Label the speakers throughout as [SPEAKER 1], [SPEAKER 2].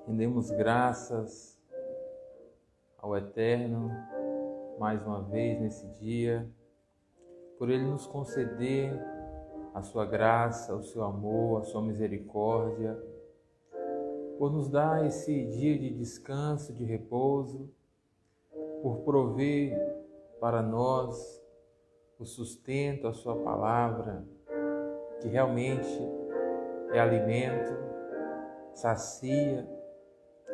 [SPEAKER 1] Rendemos graças ao Eterno, mais uma vez nesse dia, por Ele nos conceder a sua graça, o seu amor, a sua misericórdia, por nos dar esse dia de descanso, de repouso, por prover para nós o sustento, a sua palavra, que realmente é alimento, sacia.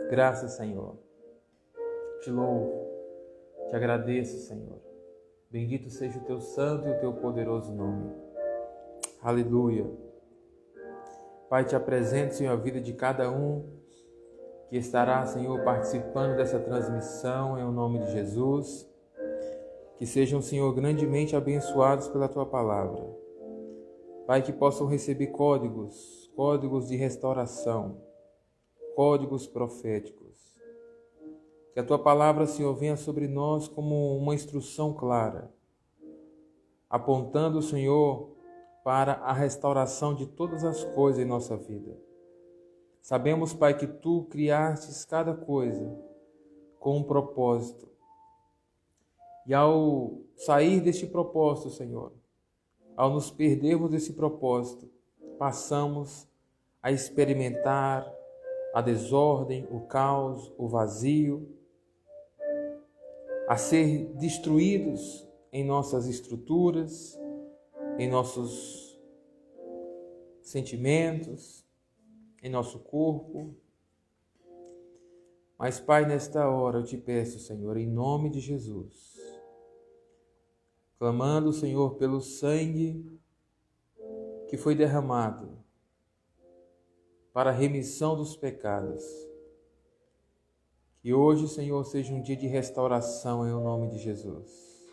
[SPEAKER 1] Graças, Senhor. Te louvo, te agradeço, Senhor. Bendito seja o teu santo e o teu poderoso nome. Aleluia. Pai, te apresento, Senhor, a vida de cada um que estará, Senhor, participando dessa transmissão em nome de Jesus. Que sejam, Senhor, grandemente abençoados pela tua palavra. Pai, que possam receber códigos de restauração, códigos proféticos. Que a tua palavra, Senhor, venha sobre nós como uma instrução clara, apontando, Senhor, para a restauração de todas as coisas em nossa vida. Sabemos, Pai, que tu criastes cada coisa com um propósito. E ao sair deste propósito, Senhor, ao nos perdermos desse propósito, passamos a experimentar a desordem, o caos, o vazio, a ser destruídos em nossas estruturas, em nossos sentimentos, em nosso corpo. Mas, Pai, nesta hora eu te peço, Senhor, em nome de Jesus, clamando, Senhor, pelo sangue que foi derramado para a remissão dos pecados. Que hoje, Senhor, seja um dia de restauração em nome de Jesus.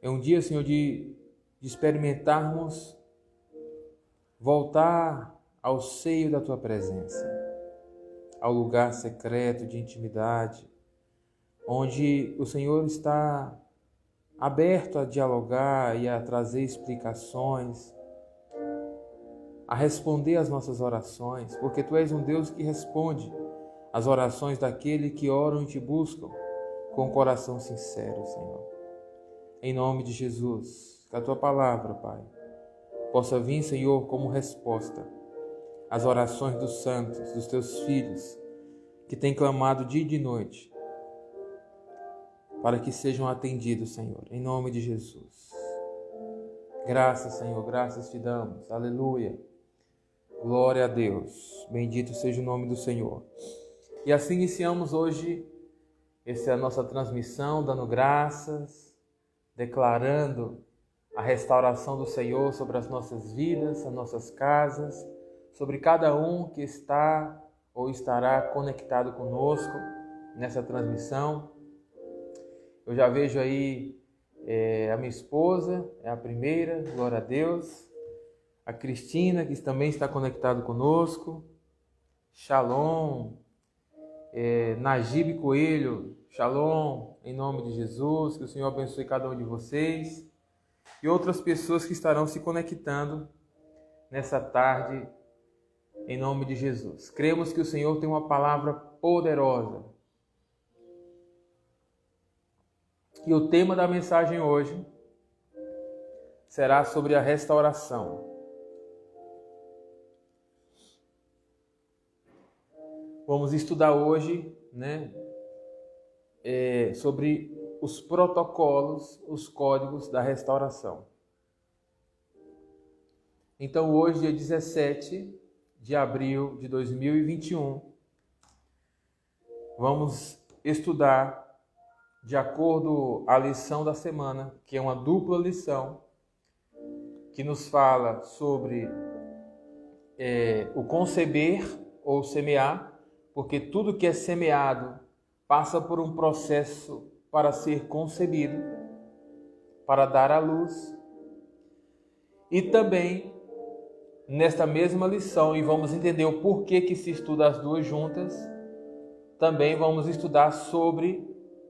[SPEAKER 1] É um dia, Senhor, de experimentarmos voltar ao seio da tua presença, ao lugar secreto de intimidade, onde o Senhor está aberto a dialogar e a trazer explicações, a responder às nossas orações, porque tu és um Deus que responde às orações daquele que oram e te buscam com o coração sincero, Senhor. Em nome de Jesus, que a tua palavra, Pai, possa vir, Senhor, como resposta às orações dos santos, dos teus filhos, que têm clamado dia e de noite, para que sejam atendidos, Senhor, em nome de Jesus. Graças, Senhor, graças te damos. Aleluia. Glória a Deus. Bendito seja o nome do Senhor. E assim iniciamos hoje essa nossa transmissão, dando graças, declarando a restauração do Senhor sobre as nossas vidas, as nossas casas, sobre cada um que está ou estará conectado conosco nessa transmissão. Eu já vejo aí a minha esposa, é a primeira, glória a Deus. A Cristina, que também está conectado conosco. Shalom. Najib Coelho, shalom, em nome de Jesus. Que o Senhor abençoe cada um de vocês. E outras pessoas que estarão se conectando nessa tarde, em nome de Jesus. Cremos que o Senhor tem uma palavra poderosa. E o tema da mensagem hoje será sobre a restauração. Vamos estudar hoje, sobre os protocolos, os códigos da restauração. Então, hoje, dia 17 de abril de 2021, vamos estudar, de acordo à lição da semana, que é uma dupla lição, que nos fala sobre o conceber ou semear, porque tudo que é semeado passa por um processo para ser concebido, para dar à luz. E também, nesta mesma lição, e vamos entender o porquê que se estuda as duas juntas, também vamos estudar sobre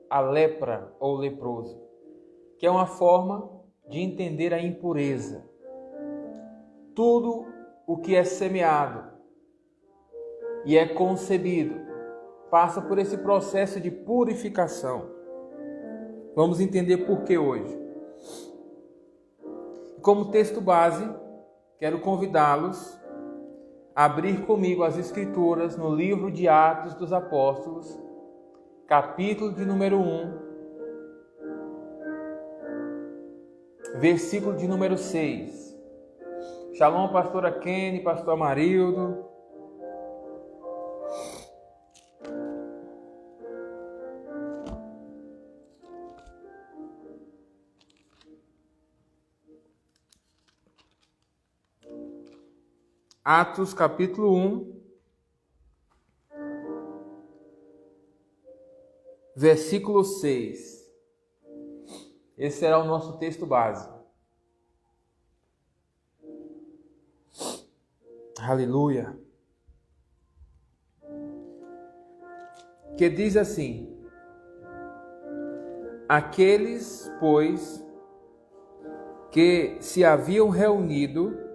[SPEAKER 1] a lepra ou leproso, que é uma forma de entender a impureza. Tudo o que é semeado e é concebido, passa por esse processo de purificação. Vamos entender por que hoje. Como texto base, quero convidá-los a abrir comigo as Escrituras no livro de Atos dos Apóstolos, capítulo de número 1, versículo de número 6. Shalom, pastora Kenny, pastor Amarildo. Atos capítulo 1, versículo 6. Esse será o nosso texto base. Aleluia. Que diz assim: aqueles, pois, que se haviam reunido,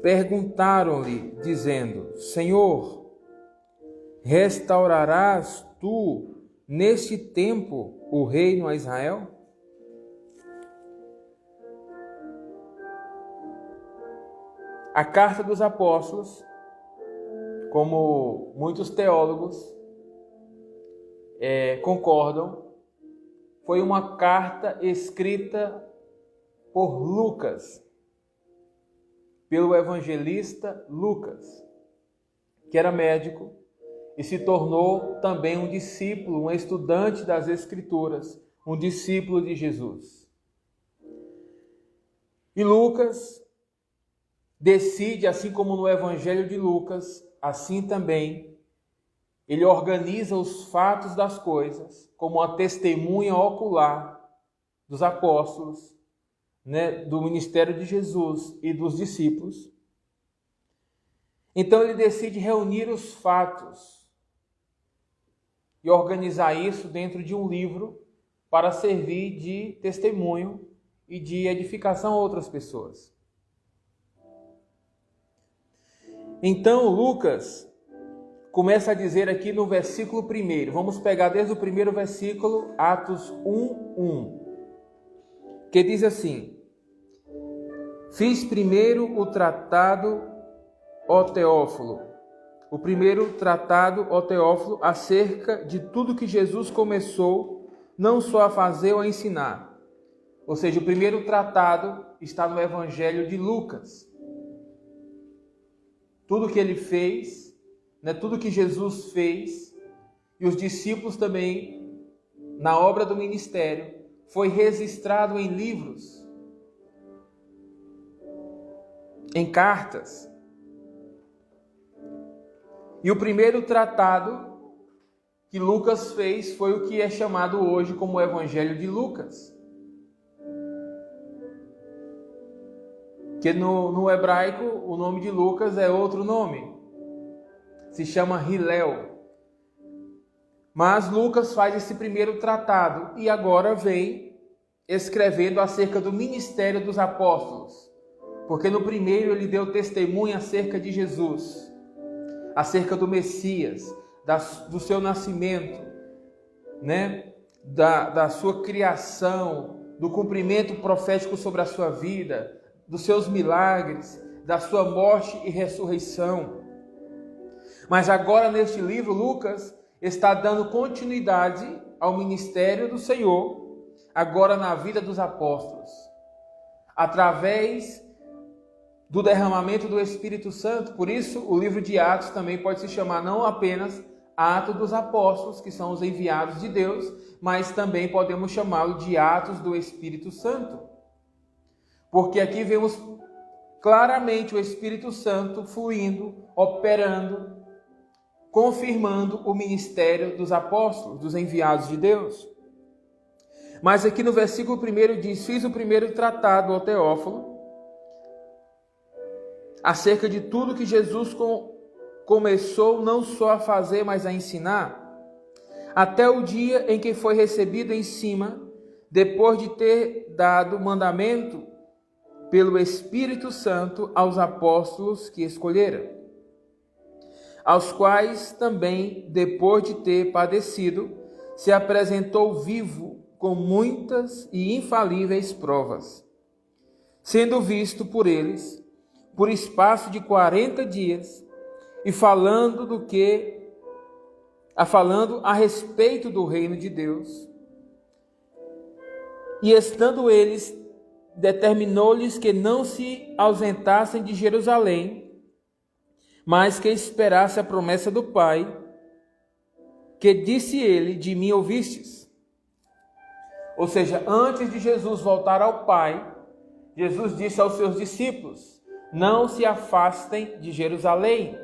[SPEAKER 1] perguntaram-lhe, dizendo: Senhor, restaurarás tu neste tempo o reino a Israel? A carta dos apóstolos, como muitos teólogos concordam, foi uma carta escrita por Lucas, pelo evangelista Lucas, que era médico e se tornou também um discípulo, um estudante das Escrituras, um discípulo de Jesus. E Lucas decide, assim como no Evangelho de Lucas, assim também, ele organiza os fatos das coisas como uma testemunha ocular dos apóstolos, do ministério de Jesus e dos discípulos. Então ele decide reunir os fatos e organizar isso dentro de um livro para servir de testemunho e de edificação a outras pessoas. Então Lucas começa a dizer aqui no versículo 1, vamos pegar desde o primeiro versículo, Atos 1:1, que diz assim: fiz primeiro o tratado, ó Teófilo, o primeiro tratado, ó Teófilo, acerca de tudo que Jesus começou, não só a fazer ou a ensinar. Ou seja, o primeiro tratado está no Evangelho de Lucas. Tudo que ele fez, tudo que Jesus fez, e os discípulos também, na obra do ministério, foi registrado em livros, em cartas. E o primeiro tratado que Lucas fez foi o que é chamado hoje como o Evangelho de Lucas. Que no hebraico o nome de Lucas é outro nome. Se chama Hillel. Mas Lucas faz esse primeiro tratado e agora vem escrevendo acerca do ministério dos apóstolos. Porque no primeiro ele deu testemunho acerca de Jesus, acerca do Messias, do seu nascimento, da sua criação, do cumprimento profético sobre a sua vida, dos seus milagres, da sua morte e ressurreição. Mas agora neste livro, Lucas está dando continuidade ao ministério do Senhor, agora na vida dos apóstolos, através do derramamento do Espírito Santo. Por isso, o livro de Atos também pode se chamar não apenas Atos dos Apóstolos, que são os enviados de Deus, mas também podemos chamá-lo de Atos do Espírito Santo. Porque aqui vemos claramente o Espírito Santo fluindo, operando, confirmando o ministério dos apóstolos, dos enviados de Deus. Mas aqui no versículo 1 diz: fiz o primeiro tratado ao Teófilo, acerca de tudo que Jesus começou não só a fazer, mas a ensinar, até o dia em que foi recebido em cima, depois de ter dado mandamento pelo Espírito Santo aos apóstolos que escolhera. aos quais também, depois de ter padecido, se apresentou vivo com muitas e infalíveis provas, sendo visto por eles por espaço de 40 dias, e falando a respeito do reino de Deus. E estando eles, determinou-lhes que não se ausentassem de Jerusalém, mas que esperasse a promessa do Pai, que disse ele: de mim ouvistes. Ou seja, antes de Jesus voltar ao Pai, Jesus disse aos seus discípulos: não se afastem de Jerusalém,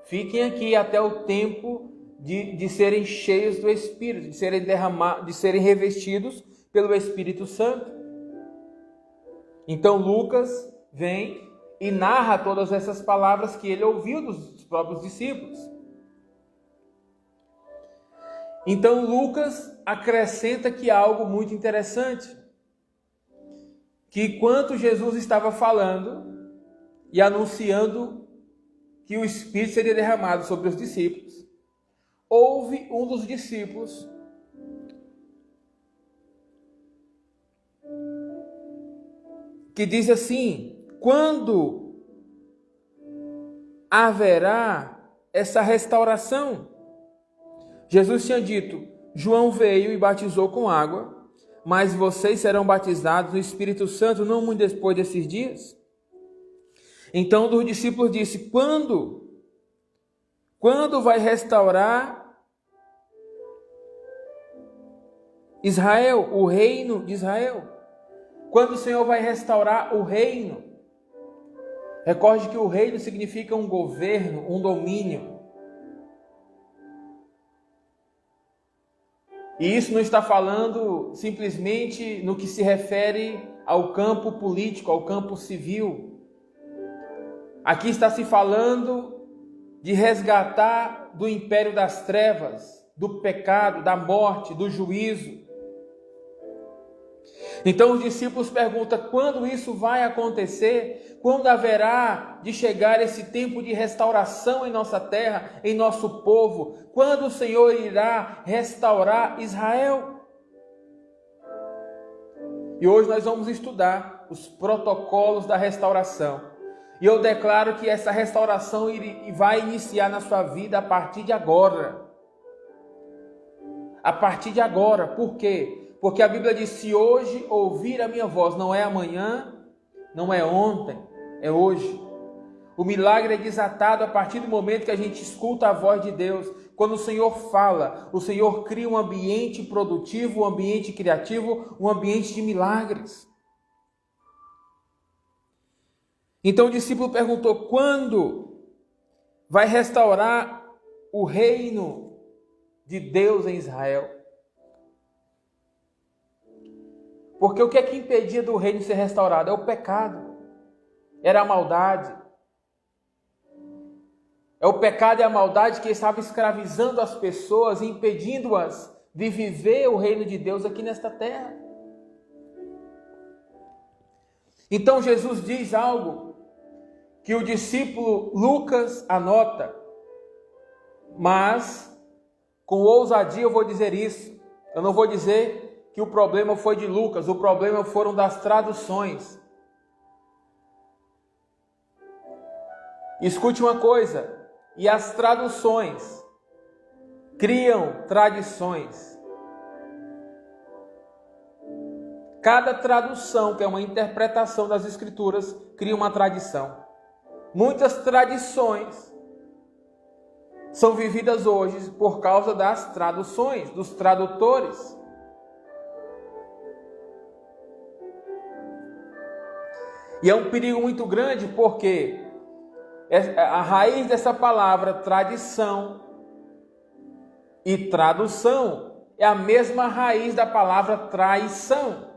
[SPEAKER 1] fiquem aqui até o tempo de serem cheios do Espírito, de serem revestidos pelo Espírito Santo. Então Lucas vem e narra todas essas palavras que ele ouviu dos próprios discípulos. Então Lucas acrescenta que algo muito interessante, que enquanto Jesus estava falando e anunciando que o Espírito seria derramado sobre os discípulos, houve um dos discípulos que diz assim: quando haverá essa restauração? Jesus tinha dito: João veio e batizou com água, mas vocês serão batizados no Espírito Santo não muito depois desses dias. Então um dos discípulos disse: quando vai restaurar Israel, o reino de Israel? Quando o Senhor vai restaurar o reino? Recorde que o reino significa um governo, um domínio. E isso não está falando simplesmente no que se refere ao campo político, ao campo civil. Aqui está se falando de resgatar do império das trevas, do pecado, da morte, do juízo. Então os discípulos perguntam: quando isso vai acontecer? Quando haverá de chegar esse tempo de restauração em nossa terra, em nosso povo? Quando o Senhor irá restaurar Israel? E hoje nós vamos estudar os protocolos da restauração. E eu declaro que essa restauração vai iniciar na sua vida a partir de agora. A partir de agora. Por quê? Porque a Bíblia diz: se hoje ouvir a minha voz, não é amanhã, não é ontem, é hoje. O milagre é desatado a partir do momento que a gente escuta a voz de Deus. Quando o Senhor fala, o Senhor cria um ambiente produtivo, um ambiente criativo, um ambiente de milagres. Então o discípulo perguntou: quando vai restaurar o reino de Deus em Israel? Porque o que é que impedia do reino ser restaurado? É o pecado, era a maldade. É o pecado e a maldade que estava escravizando as pessoas, impedindo-as de viver o reino de Deus aqui nesta terra. Então Jesus diz algo que o discípulo Lucas anota, mas com ousadia eu vou dizer isso. Eu não vou dizer que o problema foi de Lucas, o problema foram das traduções. Escute uma coisa: e as traduções criam tradições. Cada tradução, que é uma interpretação das Escrituras, cria uma tradição. Muitas tradições são vividas hoje por causa das traduções, dos tradutores. E é um perigo muito grande, porque a raiz dessa palavra tradição e tradução é a mesma raiz da palavra traição.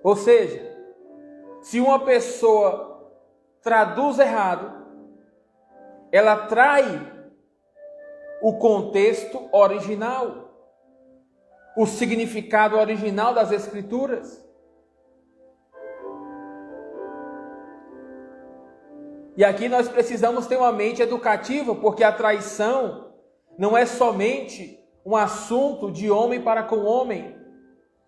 [SPEAKER 1] Ou seja, se uma pessoa traduz errado, ela trai o contexto original, o significado original das Escrituras. E aqui nós precisamos ter uma mente educativa, porque a traição não é somente um assunto de homem para com homem,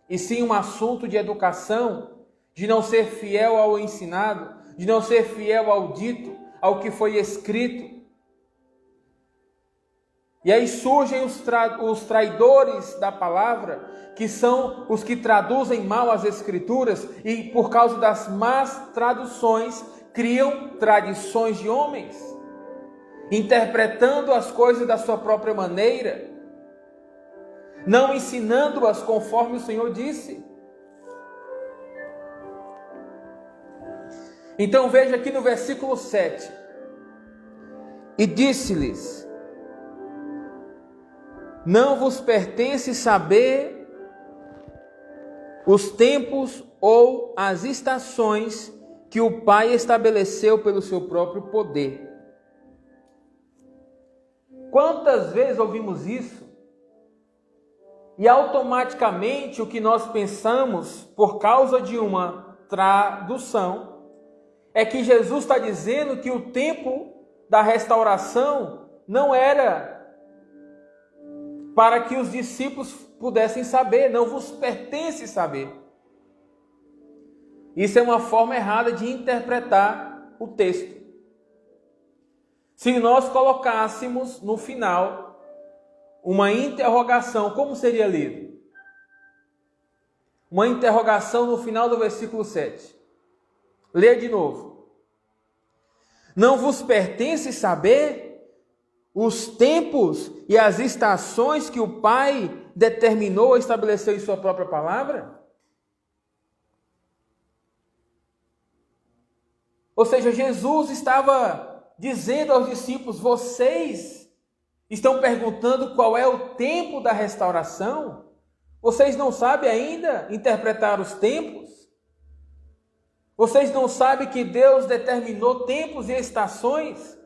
[SPEAKER 1] e sim um assunto de educação, de não ser fiel ao ensinado, de não ser fiel ao dito, ao que foi escrito. E aí surgem os traidores da palavra, que são os que traduzem mal as Escrituras e, por causa das más traduções, criam tradições de homens, interpretando as coisas da sua própria maneira, não ensinando-as conforme o Senhor disse. Então veja aqui no versículo 7. E disse-lhes: não vos pertence saber os tempos ou as estações que o Pai estabeleceu pelo seu próprio poder. Quantas vezes ouvimos isso? E automaticamente o que nós pensamos, por causa de uma tradução, é que Jesus está dizendo que o tempo da restauração não era para que os discípulos pudessem saber, não vos pertence saber. Isso é uma forma errada de interpretar o texto. Se nós colocássemos no final uma interrogação, como seria lido? Uma interrogação no final do versículo 7. Lê de novo. Não vos pertence saber os tempos e as estações que o Pai determinou ou estabeleceu em sua própria palavra? Ou seja, Jesus estava dizendo aos discípulos: vocês estão perguntando qual é o tempo da restauração? Vocês não sabem ainda interpretar os tempos? Vocês não sabem que Deus determinou tempos e estações?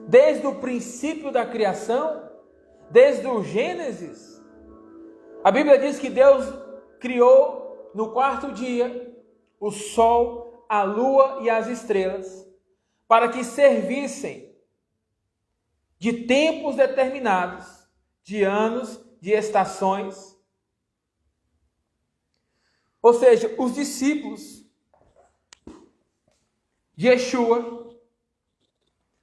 [SPEAKER 1] Desde o princípio da criação, desde o Gênesis. A Bíblia diz que Deus criou no quarto dia o sol, a lua e as estrelas, para que servissem de tempos determinados, de anos, de estações. Ou seja, os discípulos de Yeshua,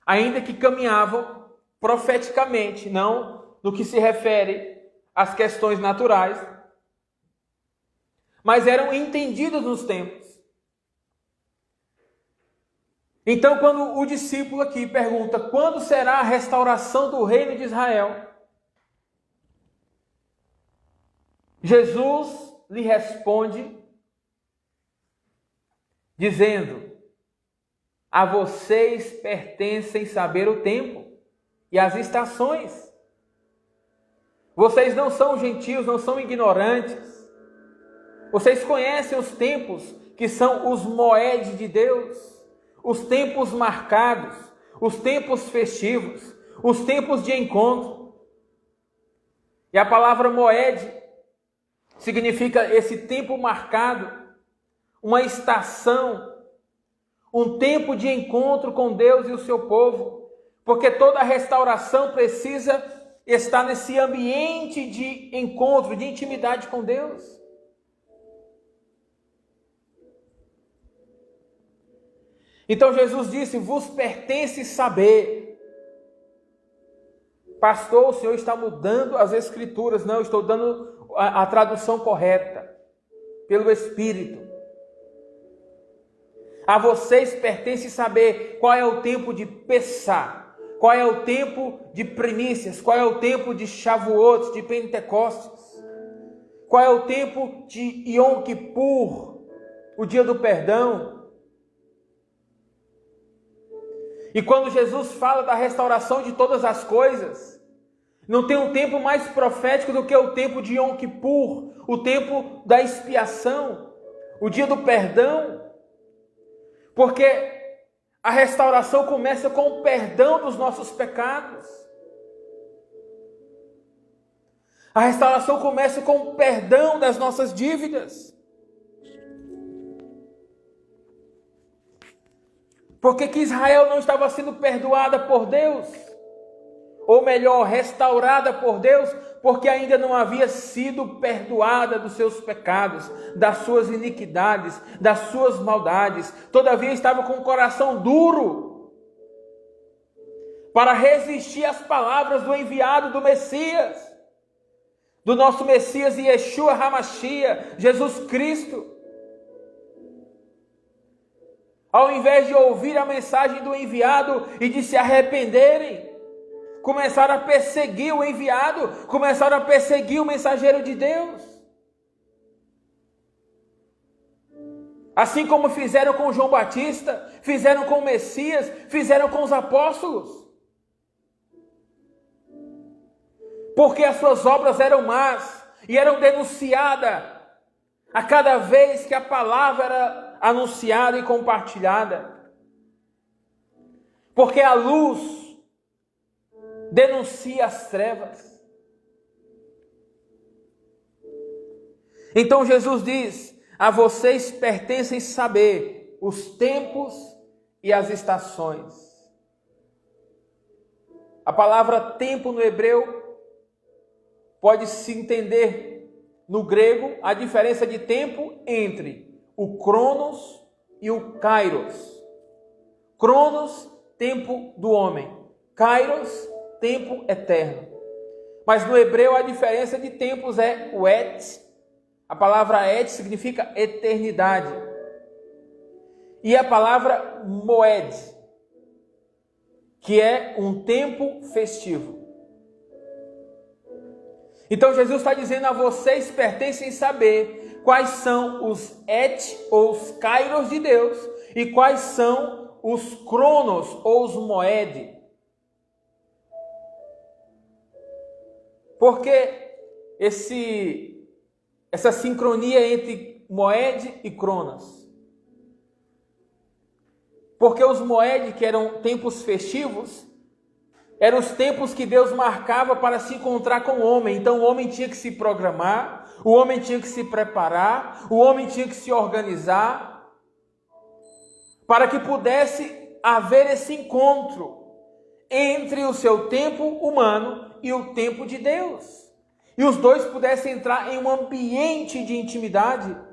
[SPEAKER 1] ainda que caminhavam profeticamente, não no que se refere às questões naturais, mas eram entendidos nos tempos. Então, quando o discípulo aqui pergunta quando será a restauração do reino de Israel, Jesus lhe responde dizendo: a vocês pertencem saber o tempo e as estações. Vocês não são gentios, não são ignorantes. Vocês conhecem os tempos que são os moed de Deus, os tempos marcados, os tempos festivos, os tempos de encontro. E a palavra moed significa esse tempo marcado, uma estação, um tempo de encontro com Deus e o seu povo, porque toda restauração precisa estar nesse ambiente de encontro, de intimidade com Deus. Então Jesus disse: vos pertence saber. Pastor, o senhor está mudando as Escrituras. Não, eu estou dando a tradução correta, pelo Espírito. A vocês pertence saber qual é o tempo de Pessá, qual é o tempo de primícias, qual é o tempo de Shavuot, de Pentecostes, qual é o tempo de Yom Kippur, o dia do perdão. E quando Jesus fala da restauração de todas as coisas, não tem um tempo mais profético do que o tempo de Yom Kippur, o tempo da expiação, o dia do perdão. Porque a restauração começa com o perdão dos nossos pecados. A restauração começa com o perdão das nossas dívidas. Por que Israel não estava sendo perdoada por Deus? Ou melhor, restaurada por Deus? Porque ainda não havia sido perdoada dos seus pecados, das suas iniquidades, das suas maldades. Todavia estava com o coração duro para resistir às palavras do enviado do Messias, do nosso Messias Yeshua HaMashiach, Jesus Cristo. Ao invés de ouvir a mensagem do enviado e de se arrependerem, começaram a perseguir o enviado, começaram a perseguir o mensageiro de Deus. Assim como fizeram com João Batista, fizeram com o Messias, fizeram com os apóstolos. Porque as suas obras eram más e eram denunciadas a cada vez que a palavra era anunciada e compartilhada. Porque a luz denuncia as trevas. Então Jesus diz: a vocês pertencem saber os tempos e as estações. A palavra tempo no hebreu pode se entender no grego a diferença de tempo entre o Cronos e o Kairos. Cronos, tempo do homem. Kairos, tempo eterno. Mas no hebreu a diferença de tempos é o et. A palavra et significa eternidade. E a palavra moed, que é um tempo festivo. Então Jesus está dizendo: a vocês pertencem saber quais são os et ou os kairos de Deus e quais são os cronos ou os moed. Porque essa sincronia entre moed e cronos? Porque os moed, que eram tempos festivos, eram os tempos que Deus marcava para se encontrar com o homem. Então o homem tinha que se programar, o homem tinha que se preparar, o homem tinha que se organizar para que pudesse haver esse encontro entre o seu tempo humano e o tempo de Deus. E os dois pudessem entrar em um ambiente de intimidade.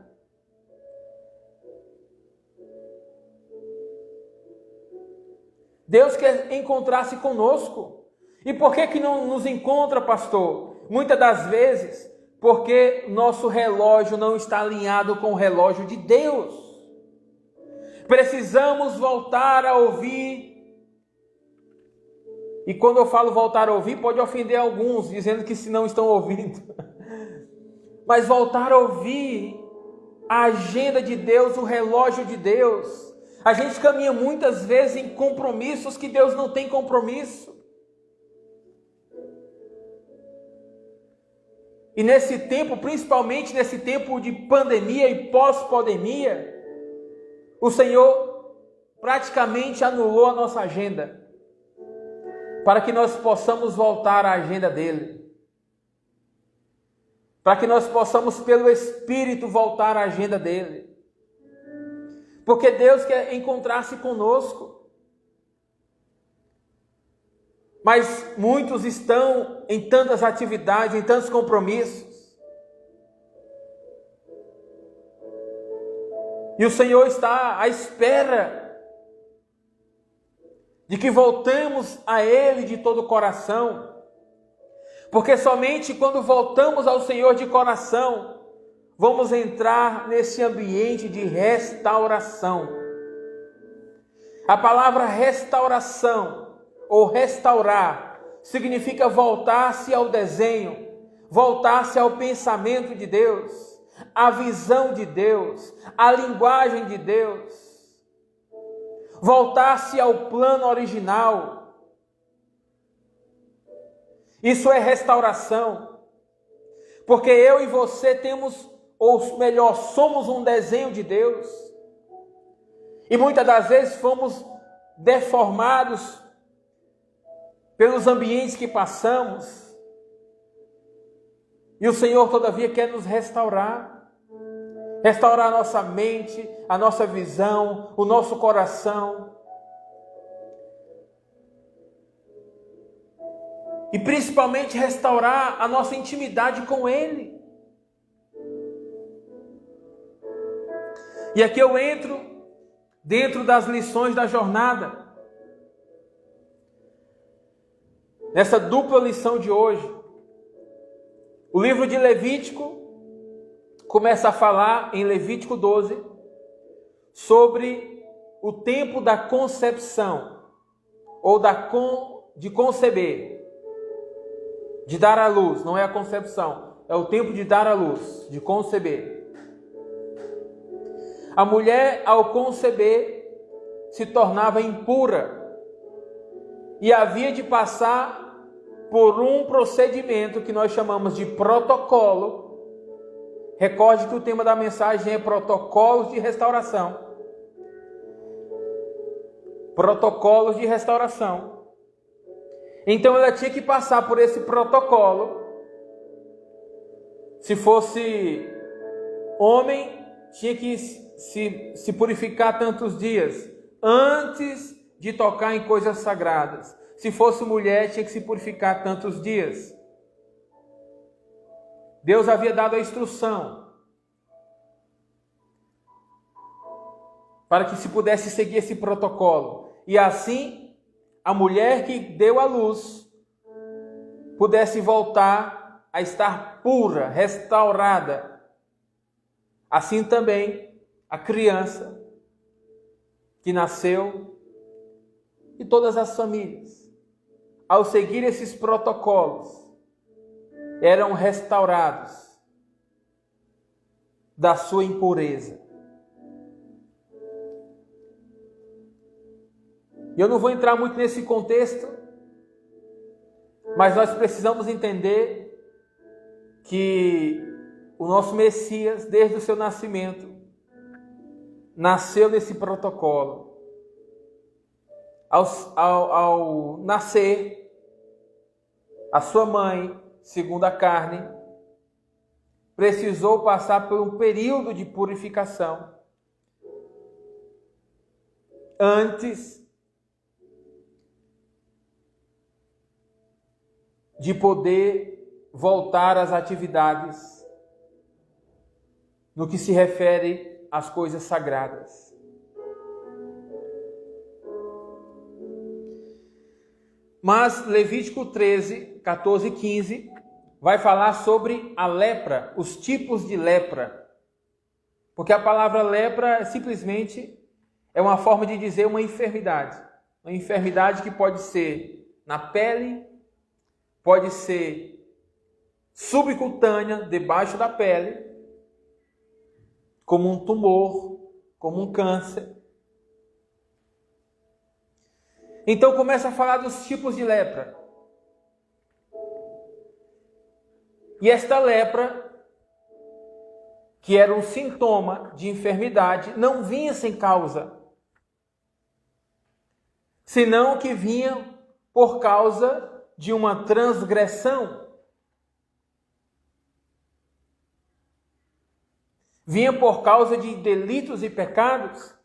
[SPEAKER 1] Deus quer encontrar-se conosco. E por que não nos encontra, pastor? Muitas das vezes, porque nosso relógio não está alinhado com o relógio de Deus. Precisamos voltar a ouvir. E quando eu falo voltar a ouvir, pode ofender alguns, dizendo que se não estão ouvindo. Mas voltar a ouvir a agenda de Deus, o relógio de Deus. A gente caminha muitas vezes em compromissos que Deus não tem compromisso. E nesse tempo, principalmente nesse tempo de pandemia e pós-pandemia, o Senhor praticamente anulou a nossa agenda, para que nós possamos voltar à agenda dele. Para que nós possamos, pelo Espírito, voltar à agenda dele. Porque Deus quer encontrar-se conosco. Mas muitos estão em tantas atividades, em tantos compromissos. E o Senhor está à espera de que voltemos a Ele de todo o coração. Porque somente quando voltamos ao Senhor de coração, vamos entrar nesse ambiente de restauração. A palavra restauração ou restaurar significa voltar-se ao desenho, voltar-se ao pensamento de Deus, à visão de Deus, à linguagem de Deus, voltar-se ao plano original. Isso é restauração, porque eu e você temos, ou melhor, somos um desenho de Deus, e muitas das vezes fomos deformados pelos ambientes que passamos, e o Senhor todavia quer nos restaurar a nossa mente, a nossa visão, o nosso coração, e principalmente restaurar a nossa intimidade com Ele. E aqui eu entro dentro das lições da jornada, nessa dupla lição de hoje. O livro de Levítico começa a falar, em Levítico 12, sobre o tempo da concepção, ou de conceber, de dar à luz. Não é a concepção, é o tempo de dar à luz, de conceber. A mulher, ao conceber, se tornava impura e havia de passar por um procedimento que nós chamamos de protocolo. Recorde que o tema da mensagem é protocolos de restauração. Protocolos de restauração. Então ela tinha que passar por esse protocolo. Se fosse homem, tinha que se purificar tantos dias antes de tocar em coisas sagradas. Se fosse mulher, tinha que se purificar tantos dias. Deus havia dado a instrução para que se pudesse seguir esse protocolo. E assim, a mulher que deu à luz pudesse voltar a estar pura, restaurada. Assim também, a criança que nasceu e todas as famílias, ao seguir esses protocolos, eram restaurados da sua impureza. Eu não vou entrar muito nesse contexto, mas nós precisamos entender que o nosso Messias, desde o seu nascimento, nasceu nesse protocolo. Ao nascer, a sua mãe, segundo a carne, precisou passar por um período de purificação antes de poder voltar às atividades no que se refere às coisas sagradas. Mas Levítico 13, 14 e 15 vai falar sobre a lepra, os tipos de lepra. Porque a palavra lepra simplesmente é uma forma de dizer uma enfermidade. Uma enfermidade que pode ser na pele, pode ser subcutânea, debaixo da pele, como um tumor, como um câncer. Então começa a falar dos tipos de lepra. E esta lepra, que era um sintoma de enfermidade, não vinha sem causa, senão que vinha por causa de uma transgressão. Vinha por causa de delitos e pecados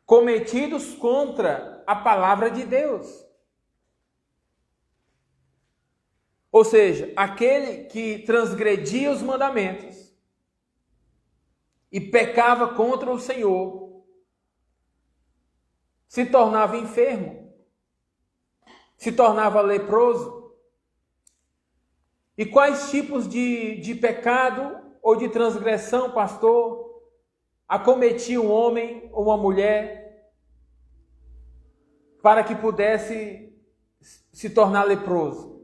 [SPEAKER 1] cometidos contra a palavra de Deus. Ou seja, aquele que transgredia os mandamentos e pecava contra o Senhor se tornava enfermo, se tornava leproso. E quais tipos de pecado ou de transgressão, pastor, acometia um homem ou uma mulher para que pudesse se tornar leproso?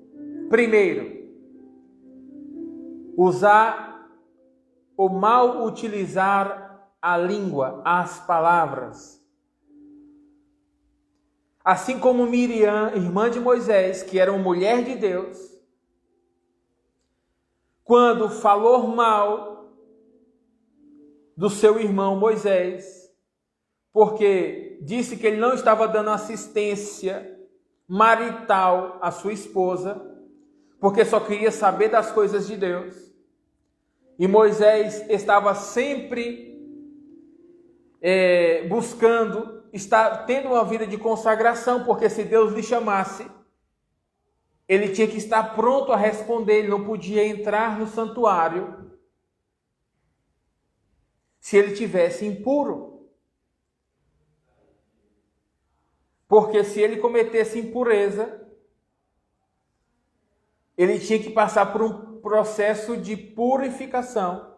[SPEAKER 1] Primeiro, usar ou mal utilizar a língua, as palavras. Assim como Miriam, irmã de Moisés, que era uma mulher de Deus, quando falou mal do seu irmão Moisés, porque disse que ele não estava dando assistência marital à sua esposa, porque só queria saber das coisas de Deus. E Moisés estava sempre buscando estar tendo uma vida de consagração, porque se Deus lhe chamasse, ele tinha que estar pronto a responder, ele não podia entrar no santuário se ele tivesse impuro. Porque se ele cometesse impureza, ele tinha que passar por um processo de purificação,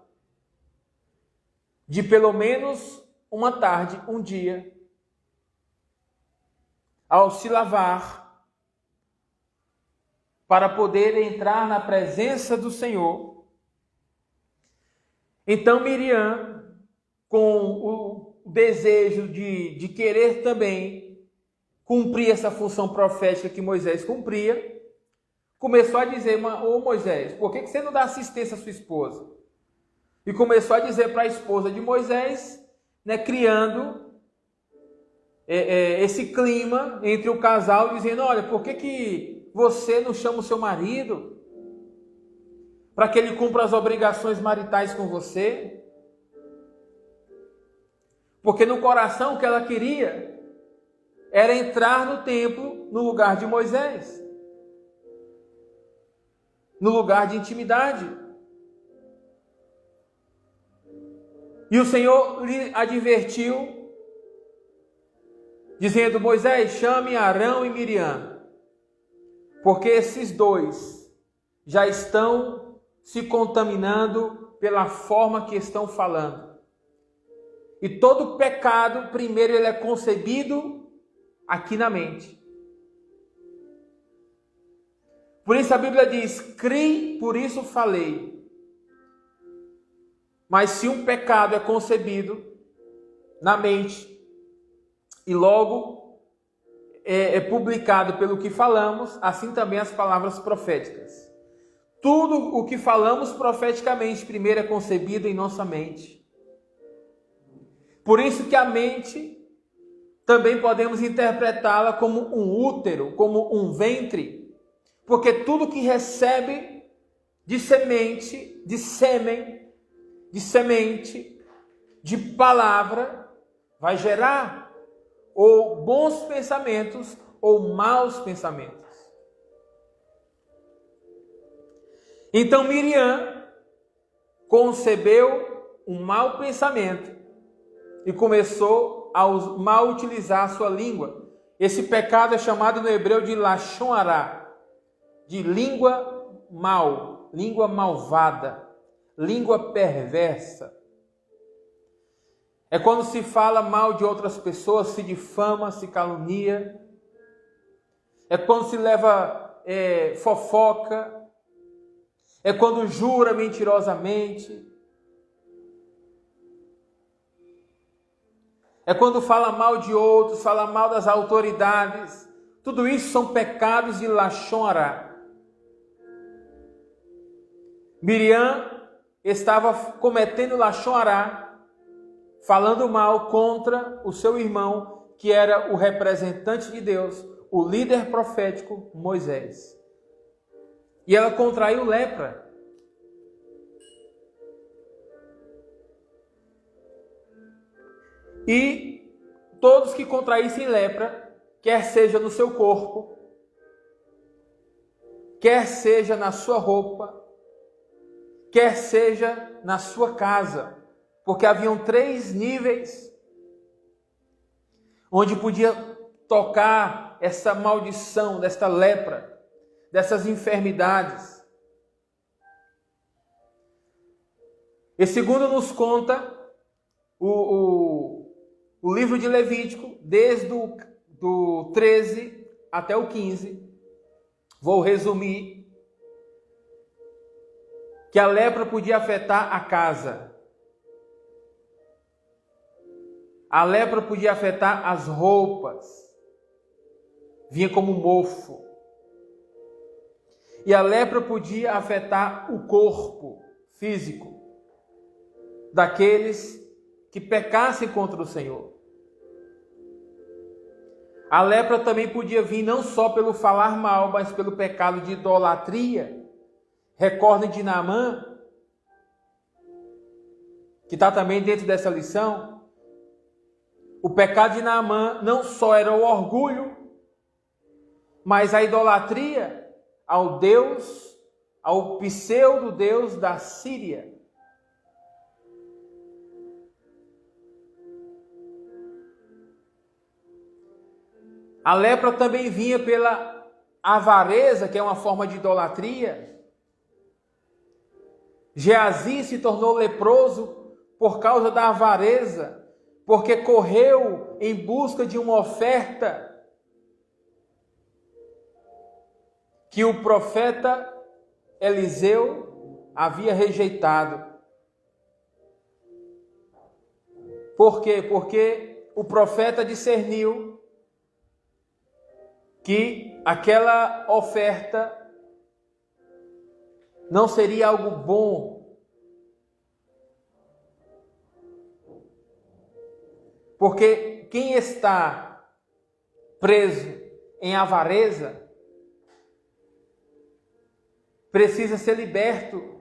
[SPEAKER 1] de pelo menos uma tarde, um dia, ao se lavar, para poder entrar na presença do Senhor. Então Miriam, com o desejo de querer também cumprir essa função profética que Moisés cumpria, começou a dizer: ô Moisés, por que você não dá assistência à sua esposa? E começou a dizer para a esposa de Moisés, né, criando esse clima entre o casal, dizendo: olha, por que você não chama o seu marido para que ele cumpra as obrigações maritais com você? Porque no coração o que ela queria era entrar no templo, no lugar de Moisés, no lugar de intimidade. E o Senhor lhe advertiu, dizendo: Moisés, chame Arão e Miriam, porque esses dois já estão se contaminando pela forma que estão falando. E todo pecado, primeiro, ele é concebido aqui na mente. Por isso a Bíblia diz: criei, por isso falei. Mas se um pecado é concebido na mente e logo é publicado pelo que falamos, assim também as palavras proféticas. Tudo o que falamos profeticamente primeiro é concebido em nossa mente. Por isso que a mente também podemos interpretá-la como um útero, como um ventre, porque tudo que recebe de semente, de sêmen, de semente, de palavra, vai gerar ou bons pensamentos ou maus pensamentos. Então Miriam concebeu um mau pensamento e começou a mal utilizar a sua língua. Esse pecado é chamado no hebreu de lashon hará, de língua mal, língua malvada, língua perversa. É quando se fala mal de outras pessoas, se difama, se calunia. É quando se leva fofoca. É quando jura mentirosamente. É quando fala mal de outros, fala mal das autoridades. Tudo isso são pecados de lashon hará. Miriam estava cometendo lashon hará, falando mal contra o seu irmão, que era o representante de Deus, o líder profético Moisés. E ela contraiu lepra. E todos que contraíssem lepra, quer seja no seu corpo, quer seja na sua roupa, quer seja na sua casa, porque haviam 3 níveis onde podia tocar essa maldição, desta lepra, dessas enfermidades. E segundo nos conta o livro de Levítico, desde do 13 até o 15, vou resumir, que a lepra podia afetar a casa. A lepra podia afetar as roupas. Vinha como mofo. E a lepra podia afetar o corpo físico daqueles que pecassem contra o Senhor. A lepra também podia vir não só pelo falar mal, mas pelo pecado de idolatria. Recordem de Naamã, que está também dentro dessa lição. o pecado de Naamã não só era o orgulho, mas a idolatria ao Deus, ao pseudo-deus da Síria. A lepra também vinha pela avareza, que é uma forma de idolatria. Geazi se tornou leproso por causa da avareza, porque correu em busca de uma oferta que o profeta Eliseu havia rejeitado. Por quê? Porque o profeta discerniu que aquela oferta não seria algo bom, porque quem está preso em avareza precisa ser liberto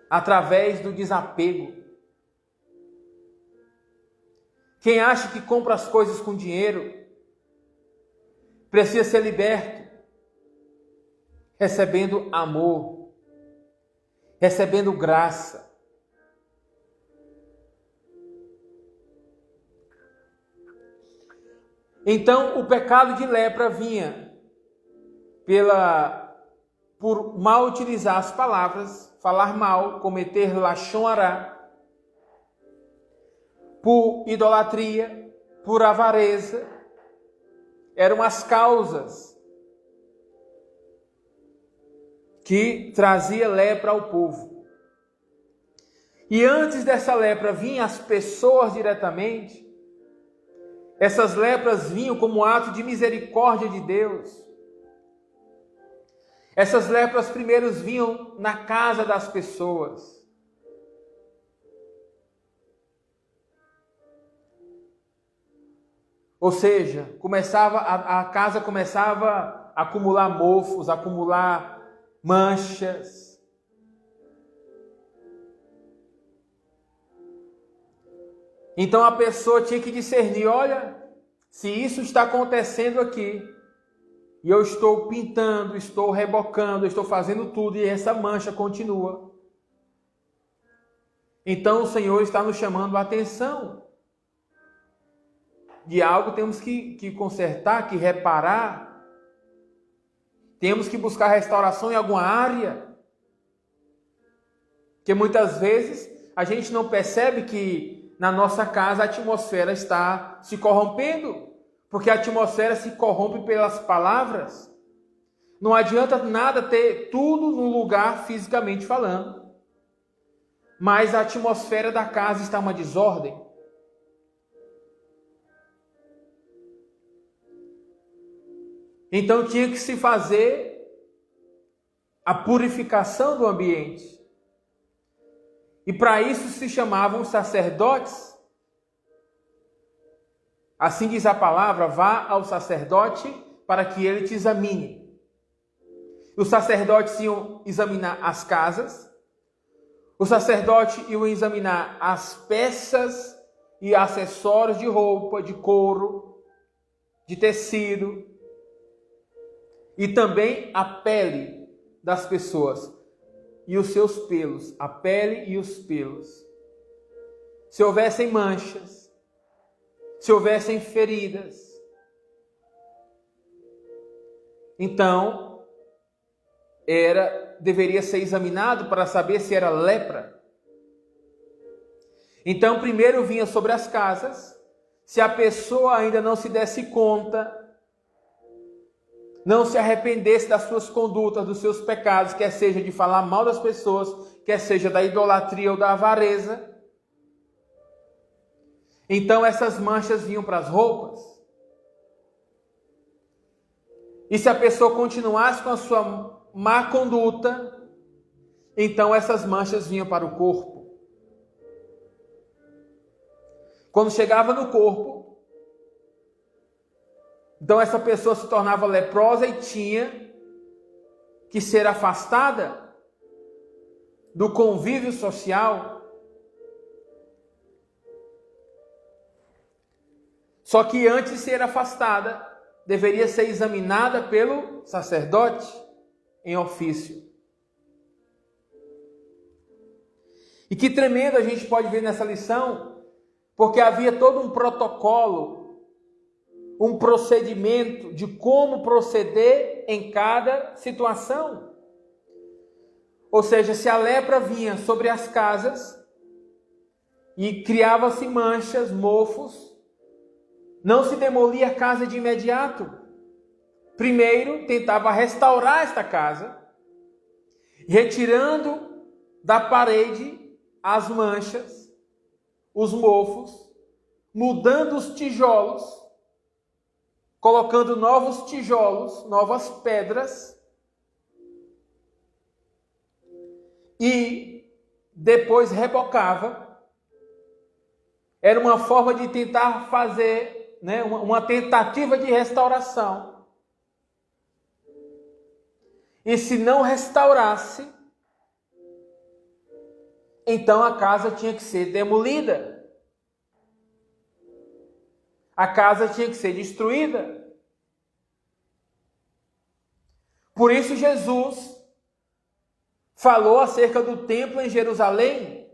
[SPEAKER 1] através do desapego. Quem acha que compra as coisas com dinheiro precisa ser liberto, recebendo amor, recebendo graça. Então, o pecado de lepra vinha por mal utilizar as palavras, falar mal, cometer lashon hará, por idolatria, por avareza. Eram as causas que trazia lepra ao povo. E antes dessa lepra vinham as pessoas diretamente. Essas lepras vinham como ato de misericórdia de Deus. Essas lepras primeiro vinham na casa das pessoas. Ou seja, a casa começava a acumular mofos, a acumular manchas. Então a pessoa tinha que discernir, olha, se isso está acontecendo aqui, e eu estou pintando, estou rebocando, estou fazendo tudo, e essa mancha continua. Então o Senhor está nos chamando a atenção. De algo temos que consertar, que reparar. Temos que buscar restauração em alguma área. Porque muitas vezes a gente não percebe que na nossa casa a atmosfera está se corrompendo. Porque a atmosfera se corrompe pelas palavras. Não adianta nada ter tudo no lugar fisicamente falando. Mas a atmosfera da casa está uma desordem. Então tinha que se fazer a purificação do ambiente. E para isso se chamavam sacerdotes. Assim diz a palavra, vá ao sacerdote para que ele te examine. Os sacerdotes iam examinar as casas. O sacerdote ia examinar as peças e acessórios de roupa, de couro, de tecido. E também a pele das pessoas e os seus pelos, a pele e os pelos. Se houvessem manchas, se houvessem feridas, então deveria ser examinado para saber se era lepra. Então primeiro vinha sobre as casas. Se a pessoa ainda não se desse conta, não se arrependesse das suas condutas, dos seus pecados, quer seja de falar mal das pessoas, quer seja da idolatria ou da avareza, então essas manchas vinham para as roupas. E se a pessoa continuasse com a sua má conduta, então essas manchas vinham para o corpo. Quando chegava no corpo, então essa pessoa se tornava leprosa e tinha que ser afastada do convívio social. Só que antes de ser afastada, deveria ser examinada pelo sacerdote em ofício. E que tremendo a gente pode ver nessa lição, porque havia todo um protocolo, um procedimento de como proceder em cada situação. Ou seja, se a lepra vinha sobre as casas e criava-se manchas, mofos, não se demolia a casa de imediato. Primeiro, tentava restaurar esta casa, retirando da parede as manchas, os mofos, mudando os tijolos, colocando novos tijolos, novas pedras, e depois rebocava. Era uma forma de tentar fazer, uma tentativa de restauração. E se não restaurasse, então a casa tinha que ser demolida. A casa tinha que ser destruída. Por isso Jesus falou acerca do templo em Jerusalém: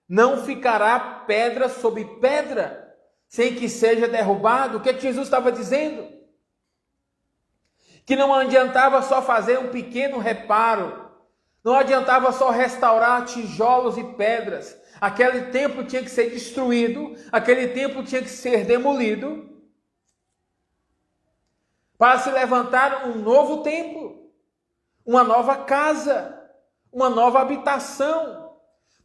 [SPEAKER 1] não ficará pedra sobre pedra, sem que seja derrubado. O que Jesus estava dizendo? Que não adiantava só fazer um pequeno reparo, não adiantava só restaurar tijolos e pedras. Aquele templo tinha que ser destruído, aquele templo tinha que ser demolido, para se levantar um novo templo, uma nova casa, uma nova habitação,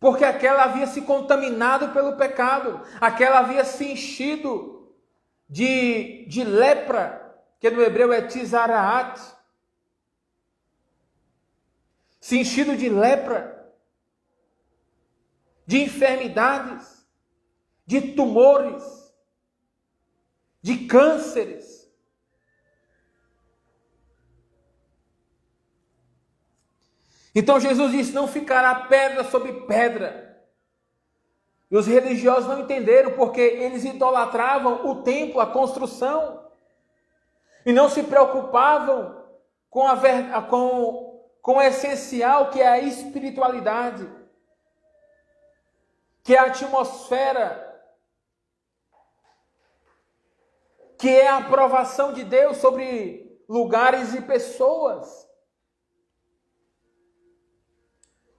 [SPEAKER 1] porque aquela havia se contaminado pelo pecado, aquela havia se enchido de lepra, que no hebreu é tizaraat, se enchido de lepra, de enfermidades, de tumores, de cânceres. Então Jesus disse: não ficará pedra sobre pedra. E os religiosos não entenderam, porque eles idolatravam o templo, a construção, e não se preocupavam com o essencial, que é a espiritualidade, que é a atmosfera, que é a aprovação de Deus sobre lugares e pessoas.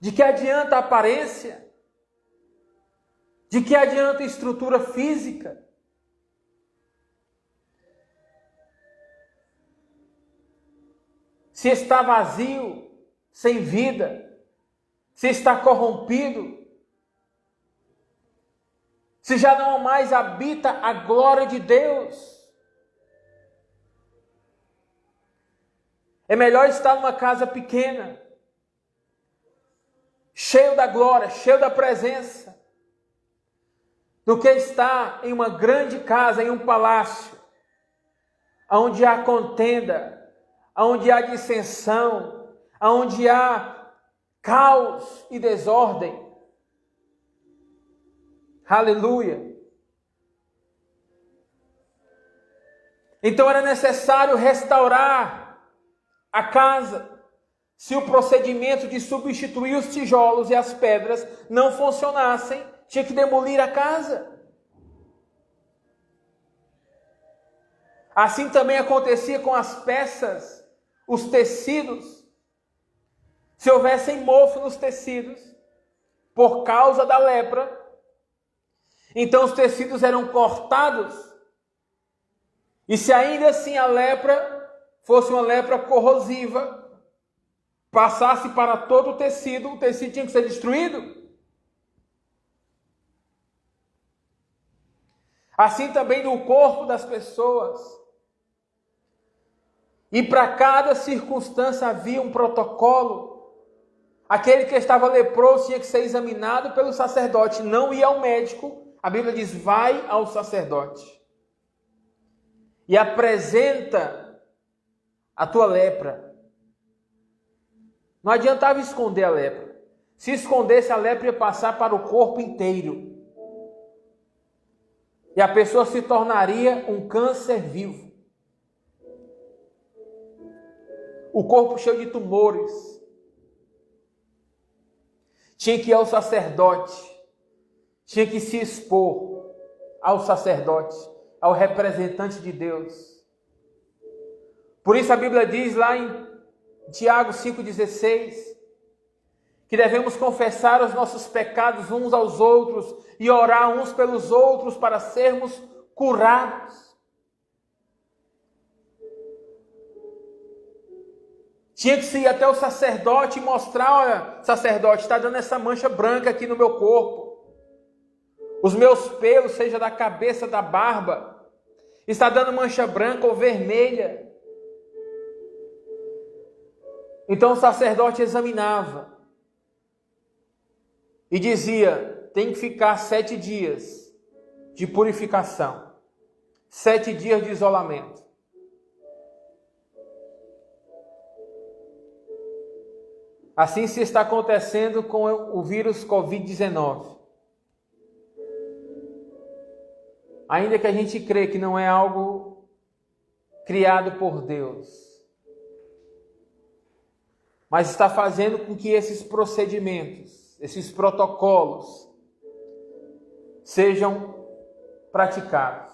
[SPEAKER 1] De que adianta a aparência? De que adianta a estrutura física? Se está vazio, sem vida, se está corrompido, se já não mais habita a glória de Deus. É melhor estar numa casa pequena, cheio da glória, cheio da presença, do que estar em uma grande casa, em um palácio, onde há contenda, onde há dissensão, onde há caos e desordem. Aleluia! Então era necessário restaurar a casa. Se o procedimento de substituir os tijolos e as pedras não funcionassem, tinha que demolir a casa. Assim também acontecia com as peças, os tecidos. Se houvessem mofo nos tecidos, por causa da lepra, então os tecidos eram cortados. E se ainda assim a lepra fosse uma lepra corrosiva, passasse para todo o tecido tinha que ser destruído. Assim também no corpo das pessoas. E para cada circunstância havia um protocolo. Aquele que estava leproso tinha que ser examinado pelo sacerdote, não ia ao médico. A Bíblia diz: vai ao sacerdote e apresenta a tua lepra. Não adiantava esconder a lepra. Se escondesse, a lepra ia passar para o corpo inteiro. e a pessoa se tornaria um câncer vivo. O corpo cheio de tumores. Tinha que ir ao sacerdote, tinha que se expor ao sacerdote, ao representante de Deus. Por isso a Bíblia diz lá em Tiago 5,16, que devemos confessar os nossos pecados uns aos outros e orar uns pelos outros para sermos curados. Tinha que se ir até o sacerdote e mostrar: olha, sacerdote, está dando essa mancha branca aqui no meu corpo. Os meus pelos, seja da cabeça, da barba, está dando mancha branca ou vermelha. Então o sacerdote examinava e dizia: tem que ficar 7 dias de purificação, 7 dias de isolamento. Assim se está acontecendo com o vírus Covid-19. Ainda que a gente crê que não é algo criado por Deus, mas está fazendo com que esses procedimentos, esses protocolos, sejam praticados.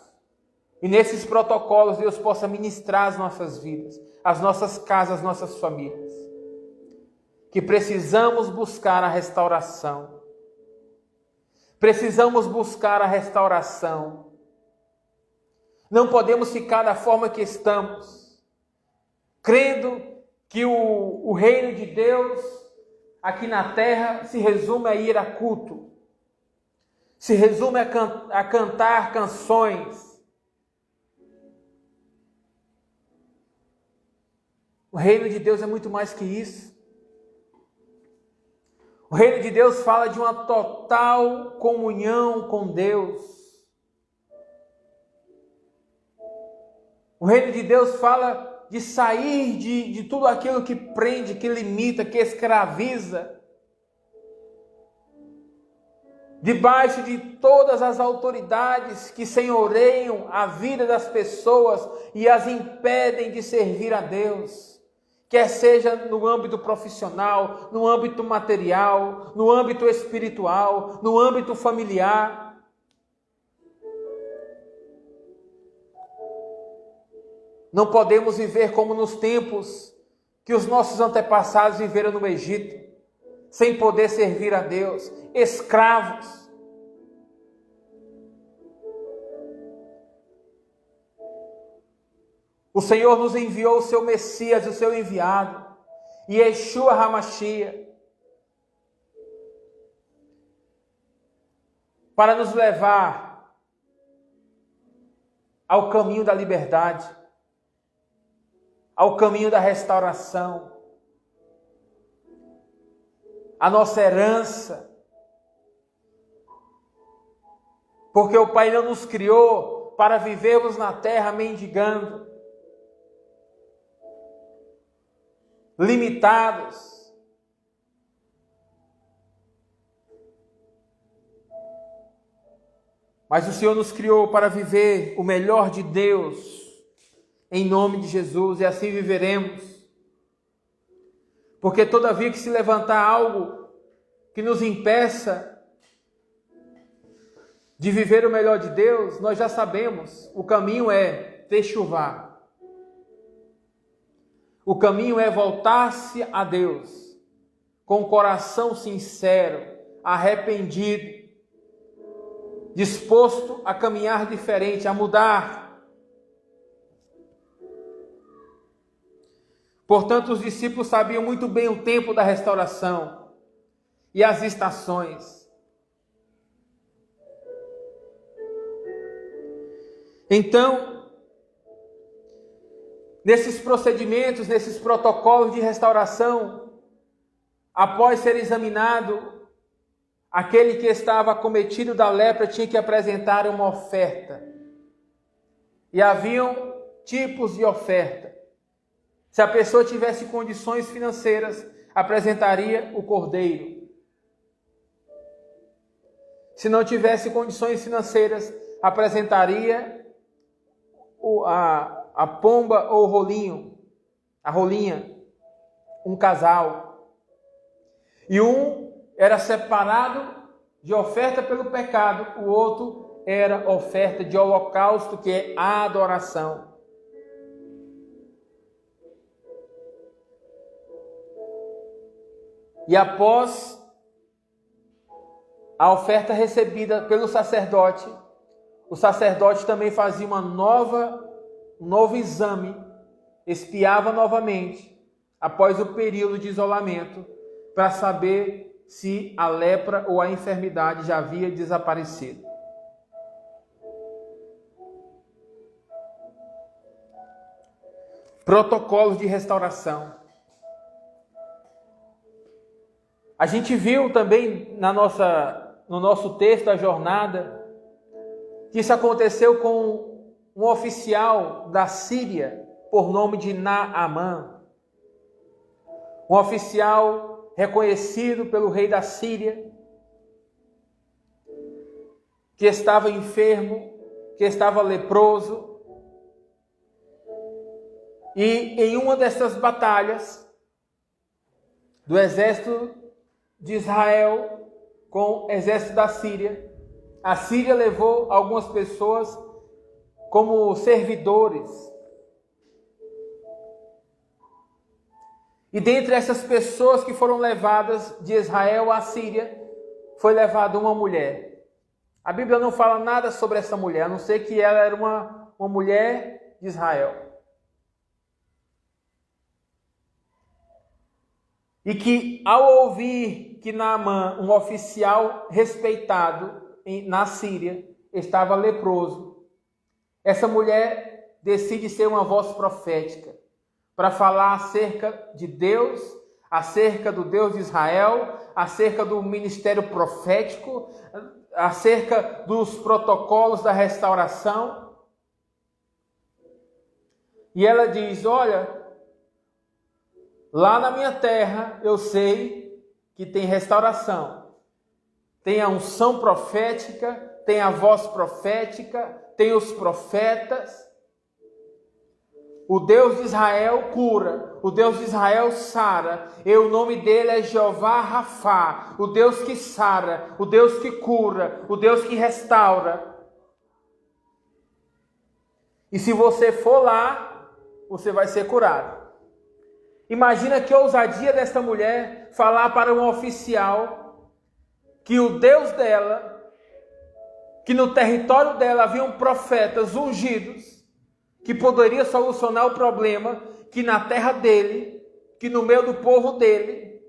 [SPEAKER 1] E nesses protocolos Deus possa ministrar as nossas vidas, as nossas casas, as nossas famílias. Que precisamos buscar a restauração. Precisamos buscar a restauração. Não podemos ficar da forma que estamos, crendo que o reino de Deus aqui na terra se resume a ir a culto, se resume a cantar canções. O reino de Deus é muito mais que isso. O reino de Deus fala de uma total comunhão com Deus. O reino de Deus fala de sair de tudo aquilo que prende, que limita, que escraviza. Debaixo de todas as autoridades que senhoreiam a vida das pessoas e as impedem de servir a Deus. Quer seja no âmbito profissional, no âmbito material, no âmbito espiritual, no âmbito familiar. Não podemos viver como nos tempos que os nossos antepassados viveram no Egito, sem poder servir a Deus, escravos. O Senhor nos enviou o seu Messias, o seu enviado, Yeshua HaMashiach, para nos levar ao caminho da liberdade, ao caminho da restauração, a nossa herança, porque o Pai não nos criou para vivermos na terra mendigando, limitados. Mas o Senhor nos criou para viver o melhor de Deus, em nome de Jesus, e assim viveremos. Porque todavia que se levantar algo que nos impeça de viver o melhor de Deus, nós já sabemos, o caminho é techuvá. O caminho é voltar-se a Deus, com o coração sincero, arrependido, disposto a caminhar diferente, a mudar. Portanto, os discípulos sabiam muito bem o tempo da restauração e as estações. Então, nesses procedimentos, nesses protocolos de restauração, após ser examinado, aquele que estava acometido da lepra tinha que apresentar uma oferta. E haviam tipos de oferta. Se a pessoa tivesse condições financeiras, apresentaria o cordeiro. Se não tivesse condições financeiras, apresentaria a pomba ou rolinho, a rolinha, um casal. E um era separado de oferta pelo pecado, o outro era oferta de holocausto, que é a adoração. E após a oferta recebida pelo sacerdote, o sacerdote também fazia um novo exame, espiava novamente, após o período de isolamento, para saber se a lepra ou a enfermidade já havia desaparecido. Protocolos de restauração. A gente viu também no nosso texto da jornada que isso aconteceu com um oficial da Síria por nome de Naamã. Um oficial reconhecido pelo rei da Síria, que estava enfermo, que estava leproso. E em uma dessas batalhas do exército de Israel com o exército da Síria, a Síria levou algumas pessoas como servidores. E dentre essas pessoas que foram levadas de Israel à Síria, foi levada uma mulher. A Bíblia não fala nada sobre essa mulher, a não ser que ela era uma mulher de Israel. E que, ao ouvir que Naamã, um oficial respeitado na Síria, estava leproso, essa mulher decide ser uma voz profética para falar acerca de Deus, acerca do Deus de Israel, acerca do ministério profético, acerca dos protocolos da restauração. E ela diz: olha, lá na minha terra eu sei que tem restauração, tem a unção profética, tem a voz profética, tem os profetas. O Deus de Israel cura, o Deus de Israel sara, e o nome dele é Jeová Rafá, o Deus que sara, o Deus que cura, o Deus que restaura. E se você for lá, você vai ser curado. Imagina que ousadia desta mulher falar para um oficial que o Deus dela, que no território dela haviam profetas ungidos, que poderia solucionar o problema, que na terra dele, que no meio do povo dele,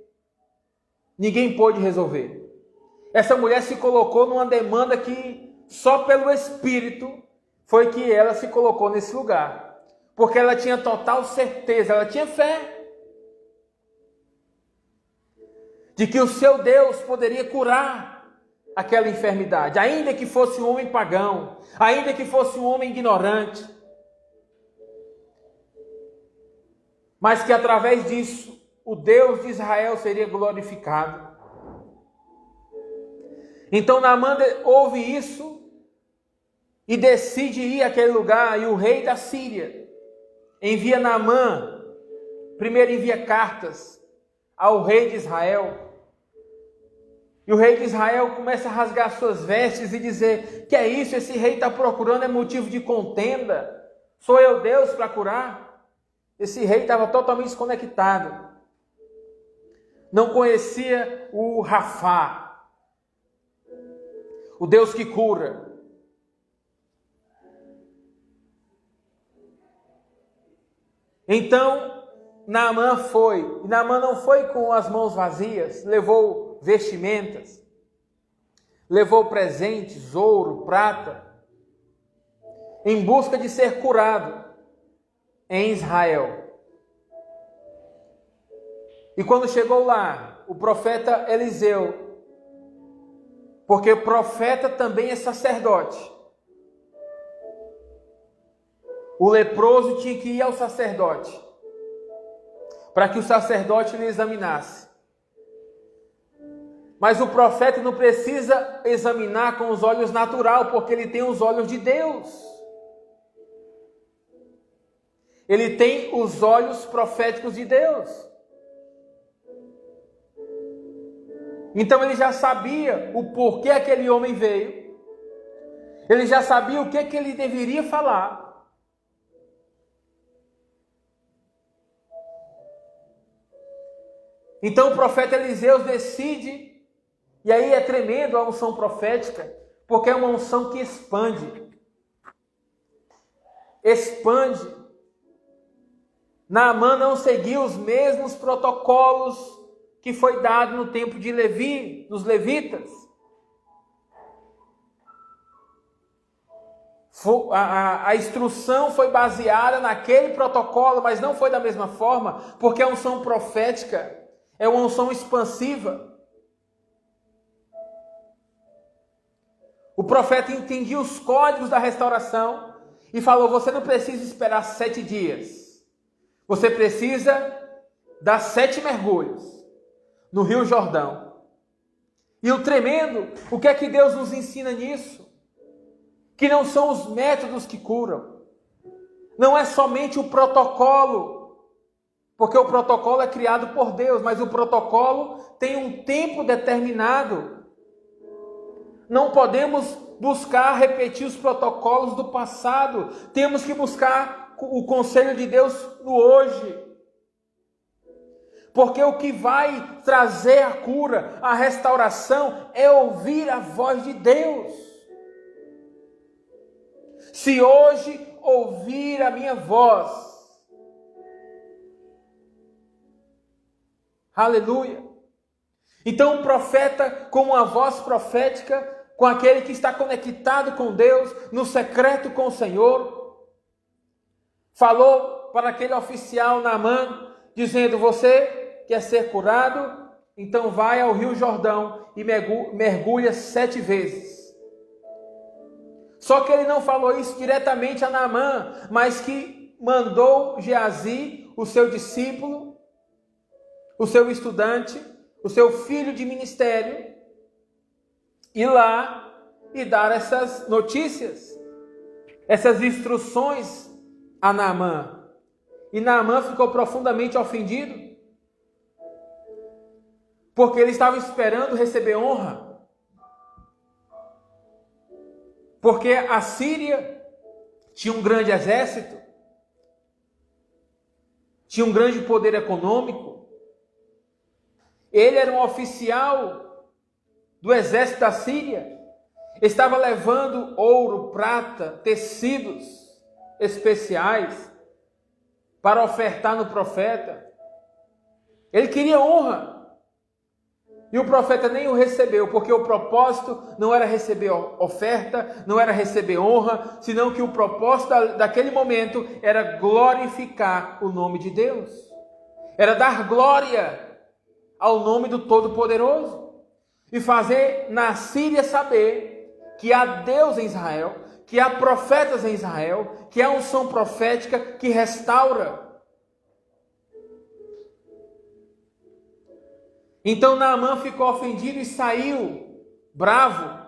[SPEAKER 1] ninguém pôde resolver. Essa mulher se colocou numa demanda que só pelo Espírito foi que ela se colocou nesse lugar. Porque ela tinha total certeza, ela tinha fé de que o seu Deus poderia curar aquela enfermidade, ainda que fosse um homem pagão, ainda que fosse um homem ignorante, mas que através disso o Deus de Israel seria glorificado. Então Naamã ouve isso e decide ir àquele lugar, e o rei da Síria envia Naamã, primeiro envia cartas ao rei de Israel. E o rei de Israel começa a rasgar suas vestes e dizer: que é isso? Esse rei está procurando é motivo de contenda? Sou eu Deus para curar? Esse rei estava totalmente desconectado. Não conhecia o Rafá, o Deus que cura. Então Naamã foi. E Naamã não foi com as mãos vazias, levou vestimentas, levou presentes, ouro, prata, em busca de ser curado em Israel. E quando chegou lá, o profeta Eliseu, porque o profeta também é sacerdote, o leproso tinha que ir ao sacerdote, para que o sacerdote lhe examinasse. Mas o profeta não precisa examinar com os olhos naturais, porque ele tem os olhos de Deus. Ele tem os olhos proféticos de Deus. Então ele já sabia o porquê aquele homem veio. Ele já sabia o que ele deveria falar. Então o profeta Eliseu decide, e aí é tremendo a unção profética, porque é uma unção que expande. Expande. Naamã não seguiu os mesmos protocolos que foi dado no tempo de Levi, dos levitas. A instrução foi baseada naquele protocolo, mas não foi da mesma forma, porque a unção profética é uma unção expansiva. O profeta entendia os códigos da restauração e falou: você não precisa esperar 7 dias. Você precisa dar 7 mergulhos no Rio Jordão. E o tremendo, o que é que Deus nos ensina nisso? Que não são os métodos que curam. Não é somente o protocolo, porque o protocolo é criado por Deus, mas o protocolo tem um tempo determinado. Não podemos buscar repetir os protocolos do passado. Temos que buscar o conselho de Deus no hoje. Porque o que vai trazer a cura, a restauração, é ouvir a voz de Deus. Se hoje ouvir a minha voz, aleluia. Então o profeta, com uma voz profética, com aquele que está conectado com Deus, no secreto com o Senhor, falou para aquele oficial Naamã, dizendo: você quer ser curado? Então vai ao Rio Jordão e mergulha 7 vezes. Só que ele não falou isso diretamente a Naamã, mas que mandou Geazi, o seu discípulo, o seu estudante, o seu filho de ministério, ir lá e dar essas notícias, essas instruções a Naamã. E Naamã ficou profundamente ofendido, porque ele estava esperando receber honra. Porque a Síria tinha um grande exército, tinha um grande poder econômico. Ele era um oficial do exército da Síria, estava levando ouro, prata, tecidos especiais para ofertar no profeta. Ele queria honra. E o profeta nem o recebeu, porque o propósito não era receber oferta, não era receber honra, senão que o propósito daquele momento era glorificar o nome de Deus. Era dar glória ao nome do Todo-Poderoso. E fazer na Síria saber que há Deus em Israel, que há profetas em Israel, que há unção profética que restaura. Então Naamã ficou ofendido e saiu bravo.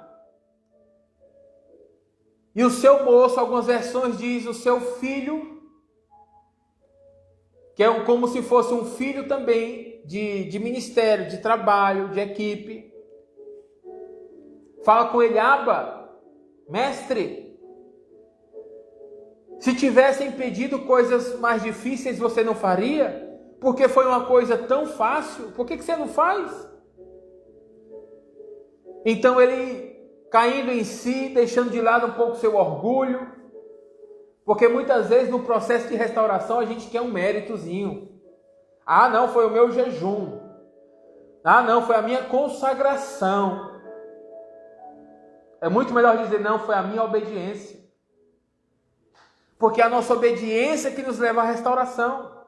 [SPEAKER 1] E o seu moço, algumas versões diz, o seu filho, que é como se fosse um filho também de ministério, de trabalho, de equipe, fala com ele: Aba, mestre, se tivessem pedido coisas mais difíceis, você não faria? Porque foi uma coisa tão fácil, por que você não faz? Então ele, caindo em si, deixando de lado um pouco seu orgulho, porque muitas vezes no processo de restauração a gente quer um méritozinho. Ah, não, foi o meu jejum. Ah, não, foi a minha consagração. É muito melhor dizer: não, foi a minha obediência. Porque é a nossa obediência que nos leva à restauração.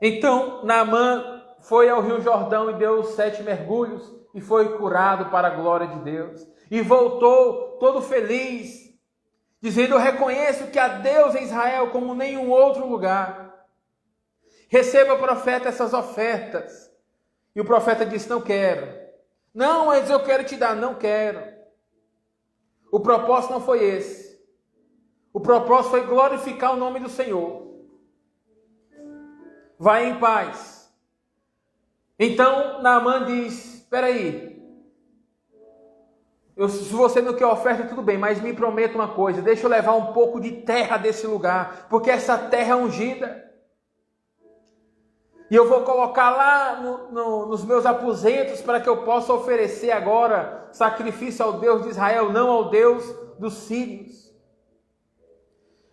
[SPEAKER 1] Então Naamã foi ao Rio Jordão e deu 7 mergulhos e foi curado para a glória de Deus. E voltou todo feliz, dizendo: eu reconheço que há Deus em Israel como nenhum outro lugar. Receba, profeta, essas ofertas. E o profeta disse: não quero. Não, mas eu quero te dar. Não quero. O propósito não foi esse. O propósito foi glorificar o nome do Senhor. Vai em paz. Então Naamã diz: espera aí, se você não quer oferta, tudo bem, mas me prometa uma coisa: deixa eu levar um pouco de terra desse lugar, porque essa terra é ungida. E eu vou colocar lá nos meus aposentos para que eu possa oferecer agora sacrifício ao Deus de Israel, não ao Deus dos sírios.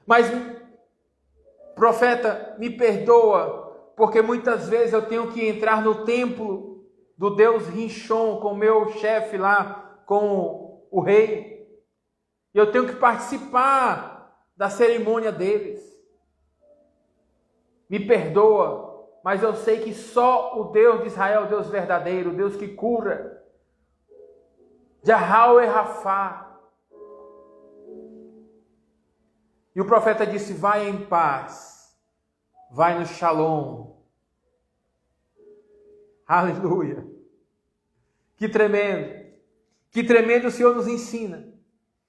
[SPEAKER 1] Mas, profeta, me perdoa, porque muitas vezes eu tenho que entrar no templo do Deus Rinchon com o meu chefe lá, com o rei. E eu tenho que participar da cerimônia deles. Me perdoa. Mas eu sei que só o Deus de Israel, o Deus verdadeiro, o Deus que cura, Jahwe Rafá. E o profeta disse: vai em paz, vai no Shalom. Aleluia. Que tremendo. Que tremendo o Senhor nos ensina.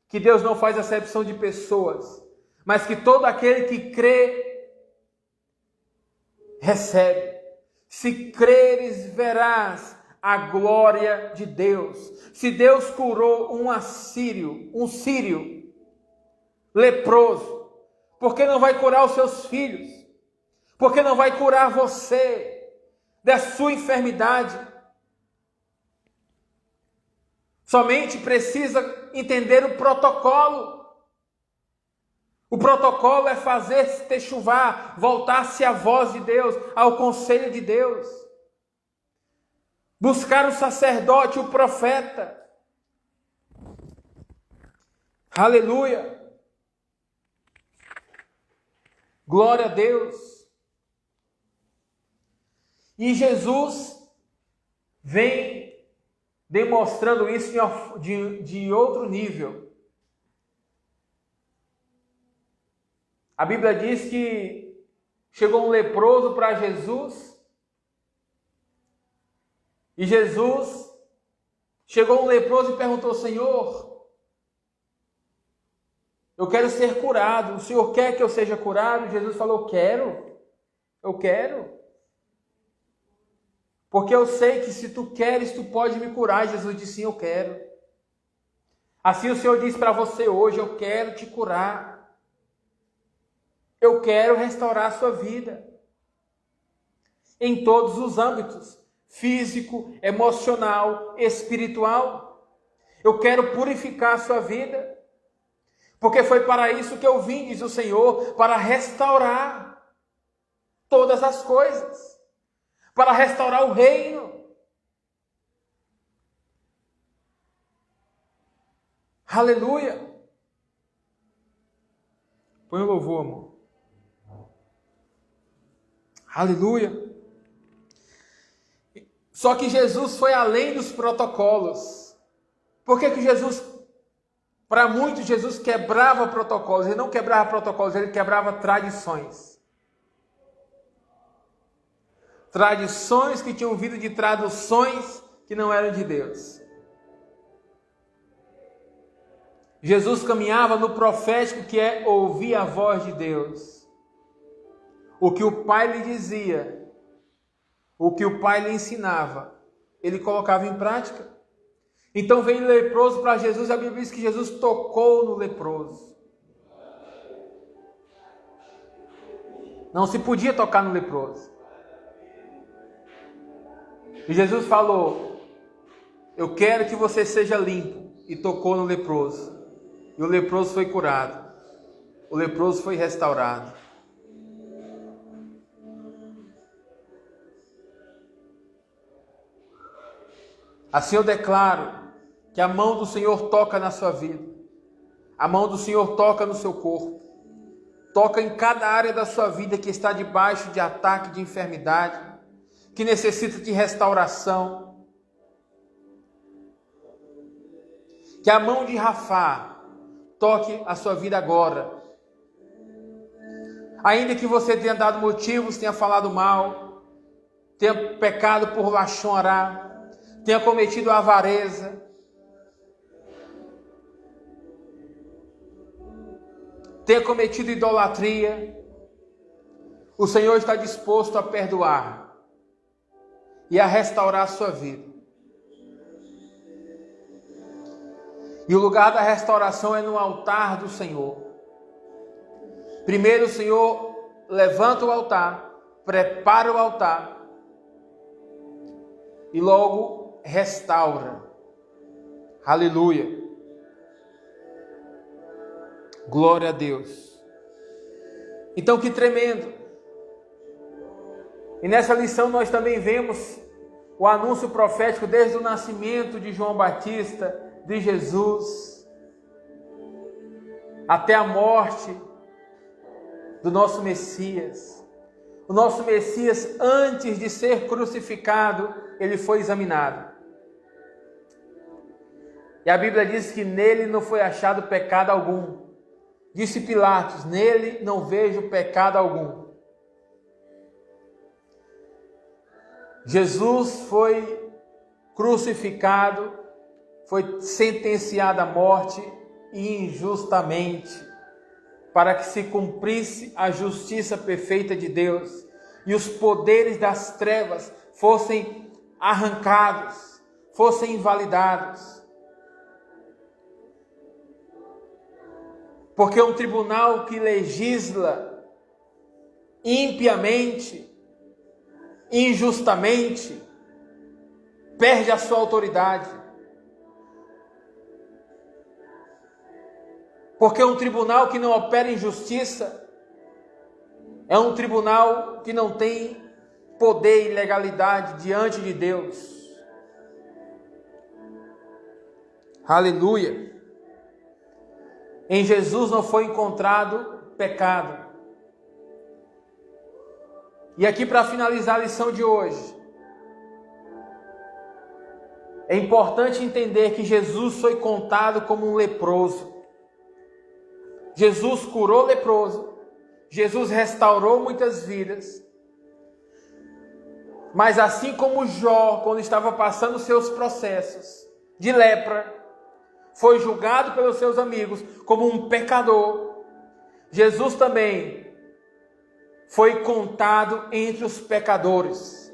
[SPEAKER 1] Que Deus não faz acepção de pessoas, mas que todo aquele que crê, recebe. Se creres, verás a glória de Deus. Se Deus curou um sírio leproso, por que não vai curar os seus filhos? Por que não vai curar você da sua enfermidade? Somente precisa entender o protocolo. O protocolo é fazer techuvá, voltar-se à voz de Deus, ao conselho de Deus. Buscar o sacerdote, o profeta. Aleluia. Glória a Deus. E Jesus vem demonstrando isso de outro nível. A Bíblia diz que chegou um leproso para Jesus. E chegou um leproso e perguntou: Senhor, eu quero ser curado. O Senhor quer que eu seja curado? Jesus falou: eu quero. Porque eu sei que se tu queres, tu pode me curar. Jesus disse: sim, eu quero. Assim o Senhor diz para você hoje: eu quero te curar. Eu quero restaurar a sua vida. Em todos os âmbitos. Físico, emocional, espiritual. Eu quero purificar a sua vida. Porque foi para isso que eu vim, diz o Senhor, para restaurar todas as coisas. Para restaurar o reino. Aleluia. Põe o louvor, amor. Aleluia. Só que Jesus foi além dos protocolos. Por que Jesus, para muitos, Jesus quebrava protocolos? Ele não quebrava protocolos, ele quebrava tradições. Tradições que tinham vindo de traduções que não eram de Deus. Jesus caminhava no profético, que é ouvir a voz de Deus. O que o Pai lhe dizia, o que o Pai lhe ensinava, ele colocava em prática. Então veio leproso para Jesus, a Bíblia diz que Jesus tocou no leproso. Não se podia tocar no leproso. E Jesus falou: eu quero que você seja limpo. E tocou no leproso. E o leproso foi curado. O leproso foi restaurado. Assim eu declaro que a mão do Senhor toca na sua vida. A mão do Senhor toca no seu corpo. Toca em cada área da sua vida que está debaixo de ataque de enfermidade, que necessita de restauração. Que a mão de Rafá toque a sua vida agora. Ainda que você tenha dado motivos, tenha falado mal, tenha pecado por lachonrar, tenha cometido avareza, tenha cometido idolatria, o Senhor está disposto a perdoar e a restaurar a sua vida. E o lugar da restauração é no altar do Senhor. Primeiro o Senhor levanta o altar, prepara o altar e logo restaura. Aleluia. Glória a Deus. Então, que tremendo. E nessa lição nós também vemos o anúncio profético desde o nascimento de João Batista, de Jesus, até a morte do nosso Messias. O nosso Messias, antes de ser crucificado, ele foi examinado. E a Bíblia diz que nele não foi achado pecado algum. Disse Pilatos: nele não vejo pecado algum. Jesus foi crucificado, foi sentenciado à morte injustamente, para que se cumprisse a justiça perfeita de Deus e os poderes das trevas fossem arrancados, fossem invalidados. Porque um tribunal que legisla impiamente, injustamente, perde a sua autoridade. Porque um tribunal que não opera em justiça é um tribunal que não tem poder e legalidade diante de Deus. Aleluia. Em Jesus não foi encontrado pecado. E aqui, para finalizar a lição de hoje, é importante entender que Jesus foi contado como um leproso. Jesus curou leproso, Jesus restaurou muitas vidas, mas assim como Jó, quando estava passando seus processos de lepra, foi julgado pelos seus amigos como um pecador, Jesus também foi contado entre os pecadores.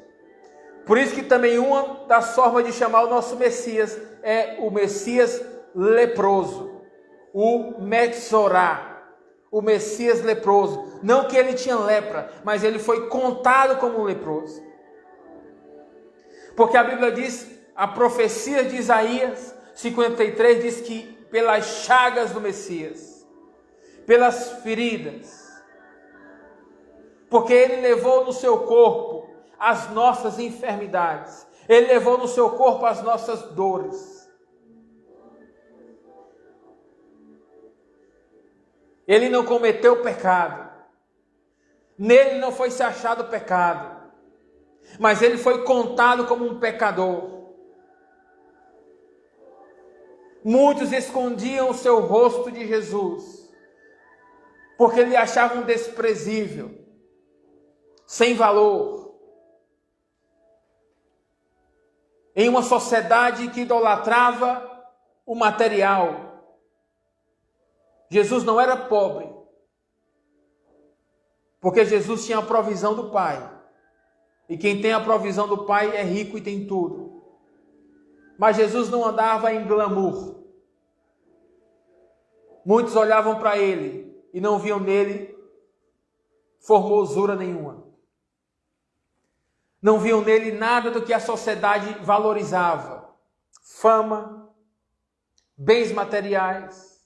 [SPEAKER 1] Por isso que também uma das formas de chamar o nosso Messias é o Messias leproso, o Metzorá, o Messias leproso. Não que ele tinha lepra, mas ele foi contado como um leproso. Porque a Bíblia diz, a profecia de Isaías 53 diz que pelas chagas do Messias, pelas feridas, porque ele levou no seu corpo as nossas enfermidades, ele levou no seu corpo as nossas dores. Ele não cometeu pecado, nele não foi se achado pecado, mas ele foi contado como um pecador. Muitos escondiam o seu rosto de Jesus, porque lhe achavam desprezível, sem valor. Em uma sociedade que idolatrava o material, Jesus não era pobre, porque Jesus tinha a provisão do Pai. E quem tem a provisão do Pai é rico e tem tudo. Mas Jesus não andava em glamour. Muitos olhavam para ele e não viam nele formosura nenhuma. Não viam nele nada do que a sociedade valorizava. Fama, bens materiais,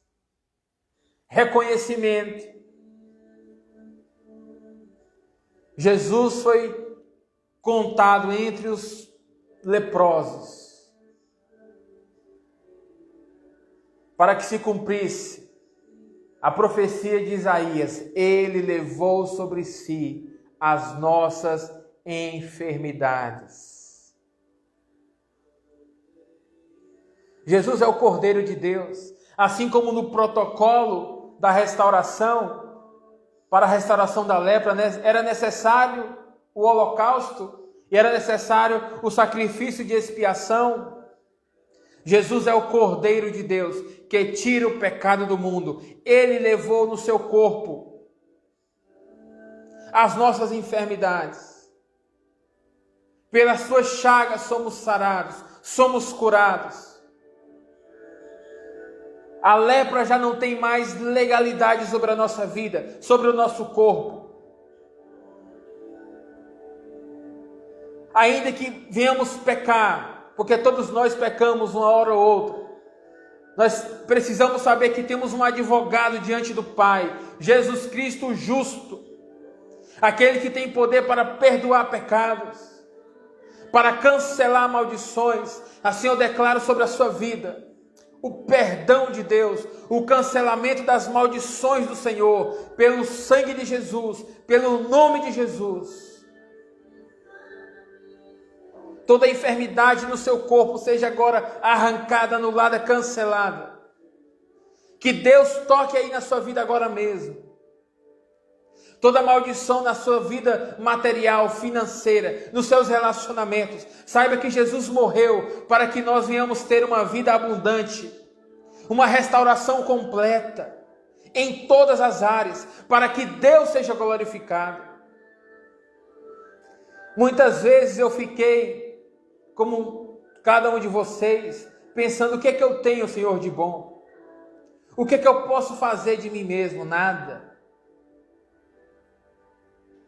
[SPEAKER 1] reconhecimento. Jesus foi contado entre os leprosos, para que se cumprisse a profecia de Isaías. Ele levou sobre si as nossas enfermidades. Jesus é o Cordeiro de Deus, assim como no protocolo da restauração, para a restauração da lepra, era necessário o holocausto e era necessário o sacrifício de expiação. Jesus é o Cordeiro de Deus que tira o pecado do mundo. Ele levou no seu corpo as nossas enfermidades. Pelas suas chagas somos sarados, somos curados. A lepra já não tem mais legalidade sobre a nossa vida, sobre o nosso corpo. Ainda que venhamos pecar, porque todos nós pecamos uma hora ou outra, nós precisamos saber que temos um advogado diante do Pai, Jesus Cristo justo, aquele que tem poder para perdoar pecados, para cancelar maldições. Assim eu declaro sobre a sua vida o perdão de Deus, o cancelamento das maldições do Senhor, pelo sangue de Jesus, pelo nome de Jesus. Toda enfermidade no seu corpo seja agora arrancada, anulada, cancelada. Que Deus toque aí na sua vida agora mesmo. Toda maldição na sua vida material, financeira, nos seus relacionamentos. Saiba que Jesus morreu para que nós venhamos ter uma vida abundante, uma restauração completa em todas as áreas, para que Deus seja glorificado. Muitas vezes eu fiquei, como cada um de vocês, pensando: o que é que eu tenho, Senhor, de bom? O que é que eu posso fazer de mim mesmo? Nada.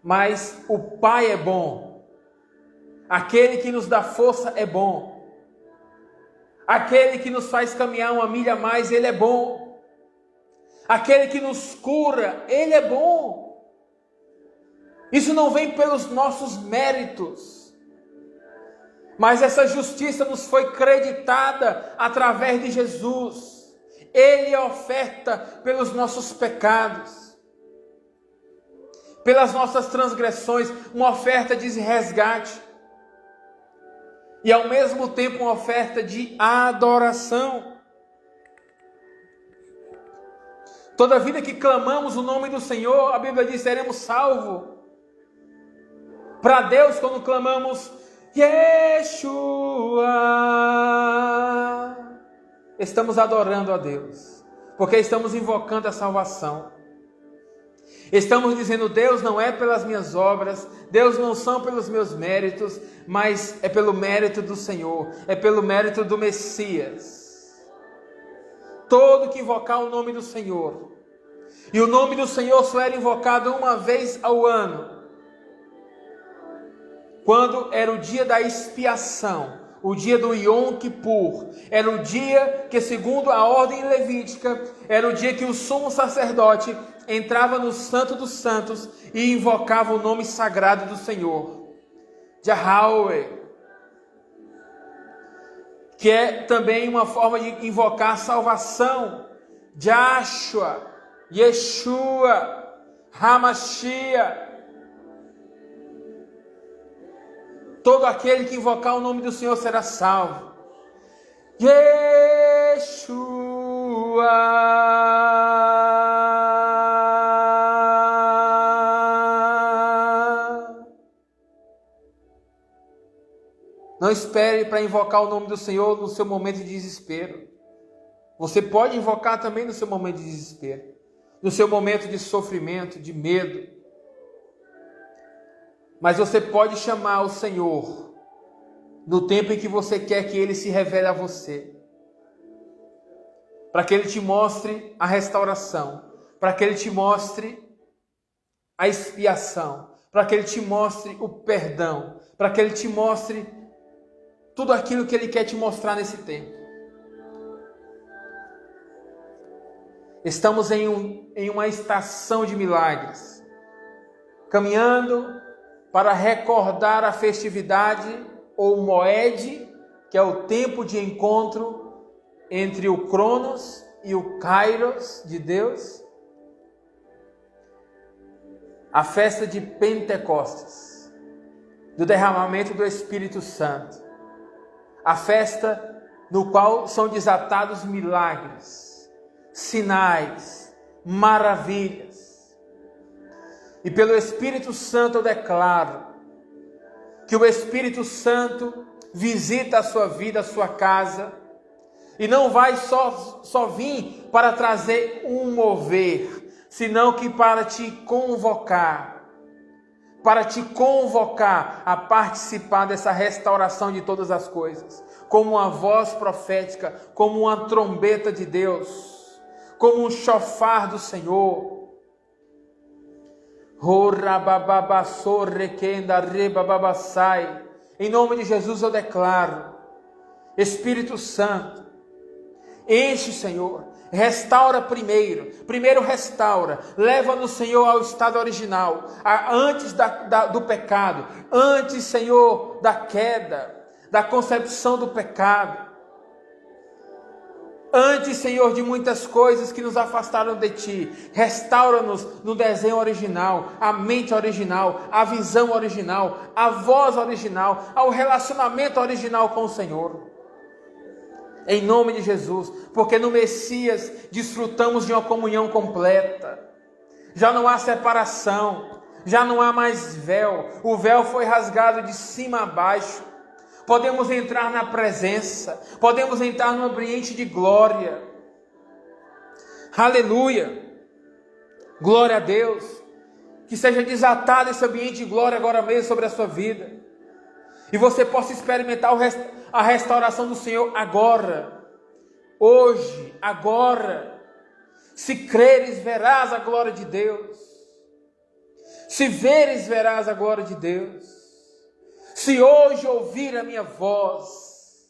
[SPEAKER 1] Mas o Pai é bom. Aquele que nos dá força é bom. Aquele que nos faz caminhar uma milha a mais, Ele é bom. Aquele que nos cura, Ele é bom. Isso não vem pelos nossos méritos, mas essa justiça nos foi creditada através de Jesus. Ele é oferta pelos nossos pecados, pelas nossas transgressões, uma oferta de resgate. E ao mesmo tempo uma oferta de adoração. Toda vida que clamamos o nome do Senhor, a Bíblia diz, seremos salvos. Para Deus, quando clamamos Yeshua, estamos adorando a Deus, porque estamos invocando a salvação. Estamos dizendo: Deus não é pelas minhas obras, Deus não são pelos meus méritos, mas é pelo mérito do Senhor, é pelo mérito do Messias. Todo que invocar o nome do Senhor, e o nome do Senhor só era invocado uma vez ao ano, quando era o dia da expiação, o dia do Yom Kippur, era o dia que, segundo a ordem levítica, era o dia que o sumo sacerdote entrava no Santo dos Santos e invocava o nome sagrado do Senhor, Yahweh, que é também uma forma de invocar a salvação, Joshua, Yeshua, Hamashia. Todo aquele que invocar o nome do Senhor será salvo. Yeshua. Não espere para invocar o nome do Senhor no seu momento de desespero. Você pode invocar também no seu momento de desespero, no seu momento de sofrimento, de medo. Mas você pode chamar o Senhor no tempo em que você quer que Ele se revele a você, para que Ele te mostre a restauração, para que Ele te mostre a expiação, para que Ele te mostre o perdão, para que Ele te mostre tudo aquilo que Ele quer te mostrar nesse tempo. Estamos em uma estação de milagres, caminhando para recordar a festividade ou Moed, que é o tempo de encontro entre o Cronos e o Kairos de Deus, a festa de Pentecostes, do derramamento do Espírito Santo, a festa no qual são desatados milagres, sinais, maravilhas. E pelo Espírito Santo eu declaro que o Espírito Santo visita a sua vida, a sua casa, e não vai só vir para trazer um mover, senão que para te convocar a participar dessa restauração de todas as coisas, como uma voz profética, como uma trombeta de Deus, como um chofar do Senhor. Em nome de Jesus eu declaro, Espírito Santo, enche, Senhor, restaura primeiro restaura, leva-nos, Senhor, ao estado original, antes do pecado, antes, Senhor, da queda, da concepção do pecado, antes, Senhor, de muitas coisas que nos afastaram de Ti. Restaura-nos no desenho original, a mente original, a visão original, a voz original, ao relacionamento original com o Senhor. Em nome de Jesus, porque no Messias desfrutamos de uma comunhão completa. Já não há separação, já não há mais véu. O véu foi rasgado de cima a baixo. Podemos entrar na presença, podemos entrar no ambiente de glória. Aleluia! Glória a Deus! Que seja desatado esse ambiente de glória agora mesmo sobre a sua vida. E você possa experimentar a restauração do Senhor agora. Hoje, agora. Se creres, verás a glória de Deus. Se veres, verás a glória de Deus. Se hoje ouvir a minha voz,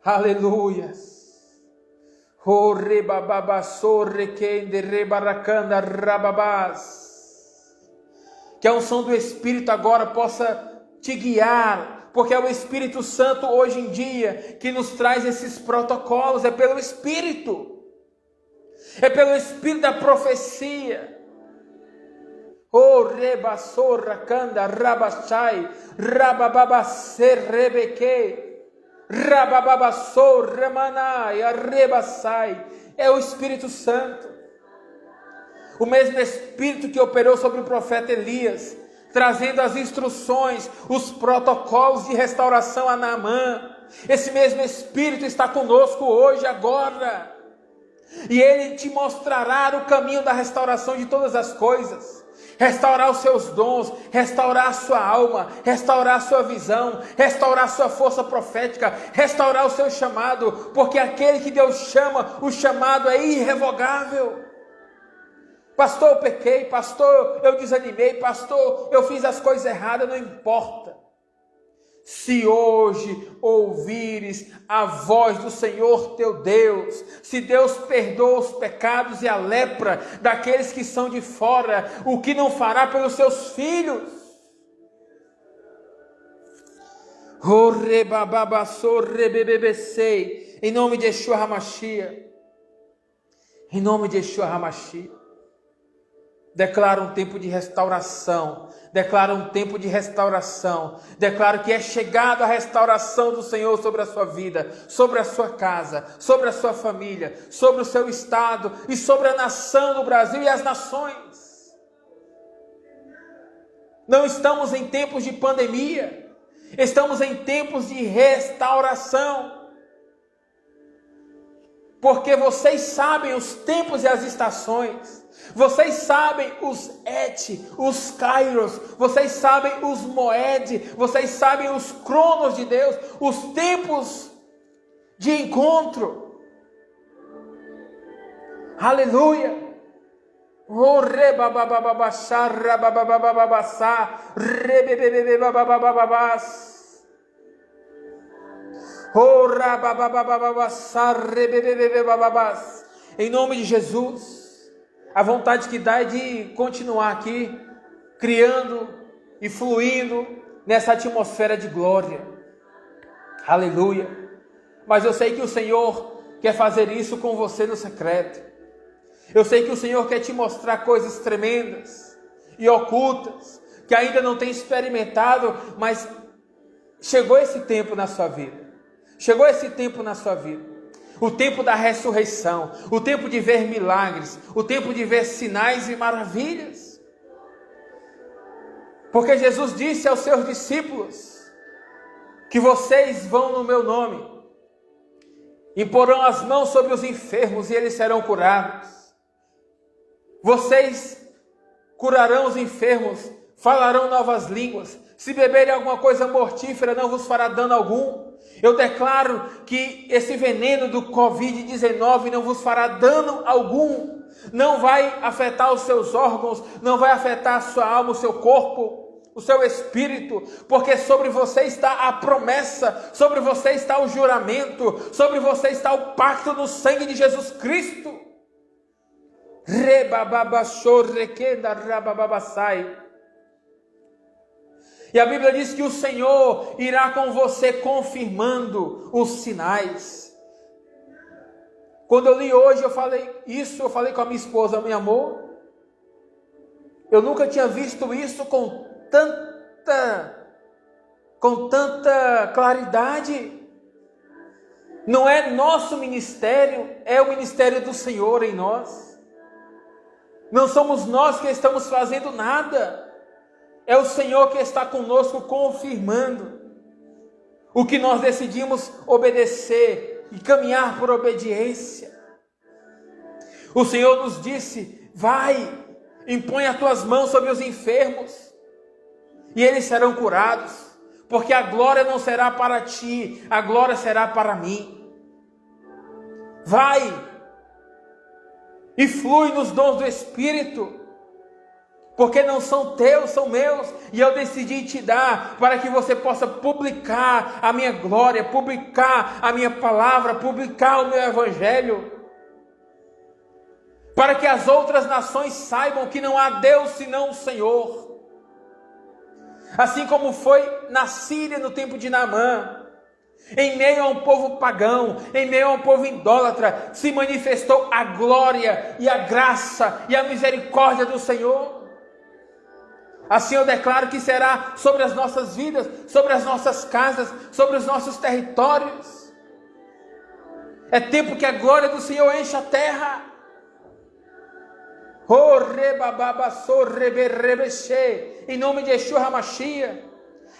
[SPEAKER 1] aleluia, que a unção do Espírito agora possa te guiar, porque é o Espírito Santo hoje em dia que nos traz esses protocolos, é pelo Espírito da profecia. Oh, rebassorra, canda, rabachai, rabababacer, rebeque, rabababassor, remanai, arrebassai. É o Espírito Santo. O mesmo Espírito que operou sobre o profeta Elias, trazendo as instruções, os protocolos de restauração a Naamã. Esse mesmo Espírito está conosco hoje, agora. E Ele te mostrará o caminho da restauração de todas as coisas. Restaurar os seus dons, restaurar a sua alma, restaurar a sua visão, restaurar a sua força profética, restaurar o seu chamado, porque aquele que Deus chama, o chamado é irrevogável. Pastor, eu pequei, pastor, eu desanimei, pastor, eu fiz as coisas erradas, não importa. Se hoje ouvires a voz do Senhor teu Deus, se Deus perdoa os pecados e a lepra daqueles que são de fora, o que não fará pelos seus filhos? Em nome de Yeshua HaMashiach, em nome de Yeshua HaMashiach, declaro um tempo de restauração. Declaro um tempo de restauração. Declaro que é chegado a restauração do Senhor sobre a sua vida, sobre a sua casa, sobre a sua família, sobre o seu estado e sobre a nação do Brasil e as nações. Não estamos em tempos de pandemia. Estamos em tempos de restauração. Porque vocês sabem os tempos e as estações. Vocês sabem os os kairos, vocês sabem os moed, vocês sabem os cronos de Deus, os tempos de encontro. Aleluia. Em nome de Jesus. A vontade que dá é de continuar aqui, criando e fluindo nessa atmosfera de glória. Aleluia. Mas eu sei que o Senhor quer fazer isso com você no secreto. Eu sei que o Senhor quer te mostrar coisas tremendas e ocultas, que ainda não tem experimentado, mas chegou esse tempo na sua vida. Chegou esse tempo na sua vida. o tempo da ressurreição, o tempo de ver milagres, o tempo de ver sinais e maravilhas. Porque Jesus disse aos seus discípulos que vocês vão no meu nome, imporão as mãos sobre os enfermos e eles serão curados. Vocês curarão os enfermos, falarão novas línguas. Se beberem alguma coisa mortífera, não vos fará dano algum. Eu declaro que esse veneno do Covid-19 não vos fará dano algum. Não vai afetar os seus órgãos, não vai afetar a sua alma, o seu corpo, o seu espírito, porque sobre você está a promessa, sobre você está o juramento, sobre você está o pacto no sangue de Jesus Cristo. E a Bíblia diz que o Senhor irá com você confirmando os sinais. Quando eu li hoje, eu falei com a minha esposa, meu amor, eu nunca tinha visto isso com tanta claridade. Não é nosso ministério, é o ministério do Senhor em nós. Não somos nós que estamos fazendo nada. É o Senhor que está conosco confirmando o que nós decidimos obedecer e caminhar por obediência. O Senhor nos disse: vai, impõe as tuas mãos sobre os enfermos e eles serão curados, porque a glória não será para ti, a glória será para mim. Vai e flui nos dons do Espírito, porque não são teus, são meus, e eu decidi te dar para que você possa publicar a minha glória, publicar a minha palavra, publicar o meu evangelho, para que as outras nações saibam que não há Deus senão o Senhor. Assim como foi na Síria no tempo de Naamã, em meio a um povo pagão, em meio a um povo idólatra, se manifestou a glória e a graça e a misericórdia do Senhor. Assim eu declaro que será sobre as nossas vidas, sobre as nossas casas, sobre os nossos territórios. É tempo que a glória do Senhor enche a terra. Em nome de Yeshua HaMashiach.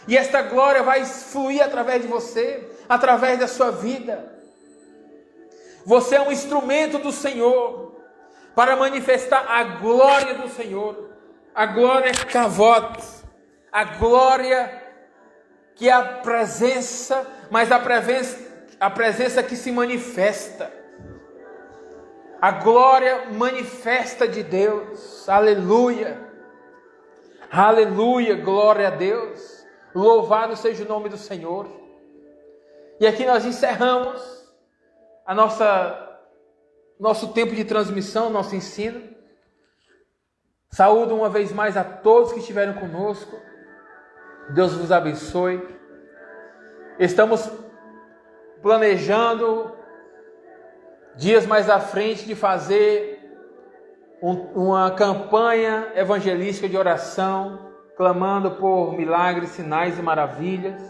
[SPEAKER 1] E esta glória vai fluir através de você, através da sua vida. Você é um instrumento do Senhor para manifestar a glória do Senhor. A glória Kavod, a glória que é a presença, mas a presença que se manifesta. A glória manifesta de Deus. Aleluia. Aleluia, glória a Deus. Louvado seja o nome do Senhor. E aqui nós encerramos nosso tempo de transmissão, nosso ensino. Saúdo uma vez mais a todos que estiveram conosco. Deus vos abençoe. Estamos planejando dias mais à frente de fazer uma campanha evangelística de oração, clamando por milagres, sinais e maravilhas.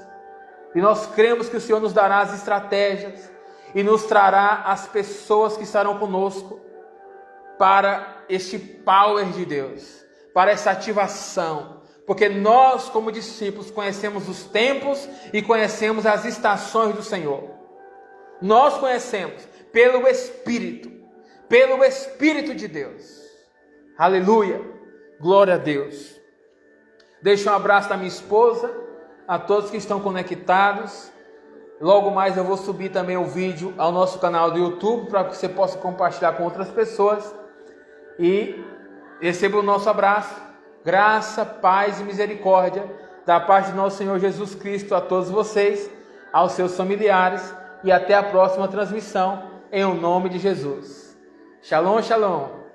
[SPEAKER 1] E nós cremos que o Senhor nos dará as estratégias e nos trará as pessoas que estarão conosco para este power de Deus, para essa ativação. Porque nós, como discípulos, conhecemos os tempos e conhecemos as estações do Senhor. Nós conhecemos pelo Espírito de Deus. Aleluia, glória a Deus. Deixo um abraço da minha esposa, a todos que estão conectados. Logo mais eu vou subir também o vídeo ao nosso canal do YouTube, para que você possa compartilhar com outras pessoas. E receba o nosso abraço, graça, paz e misericórdia da parte do nosso Senhor Jesus Cristo a todos vocês, aos seus familiares, e até a próxima transmissão, em o nome de Jesus. Shalom, shalom.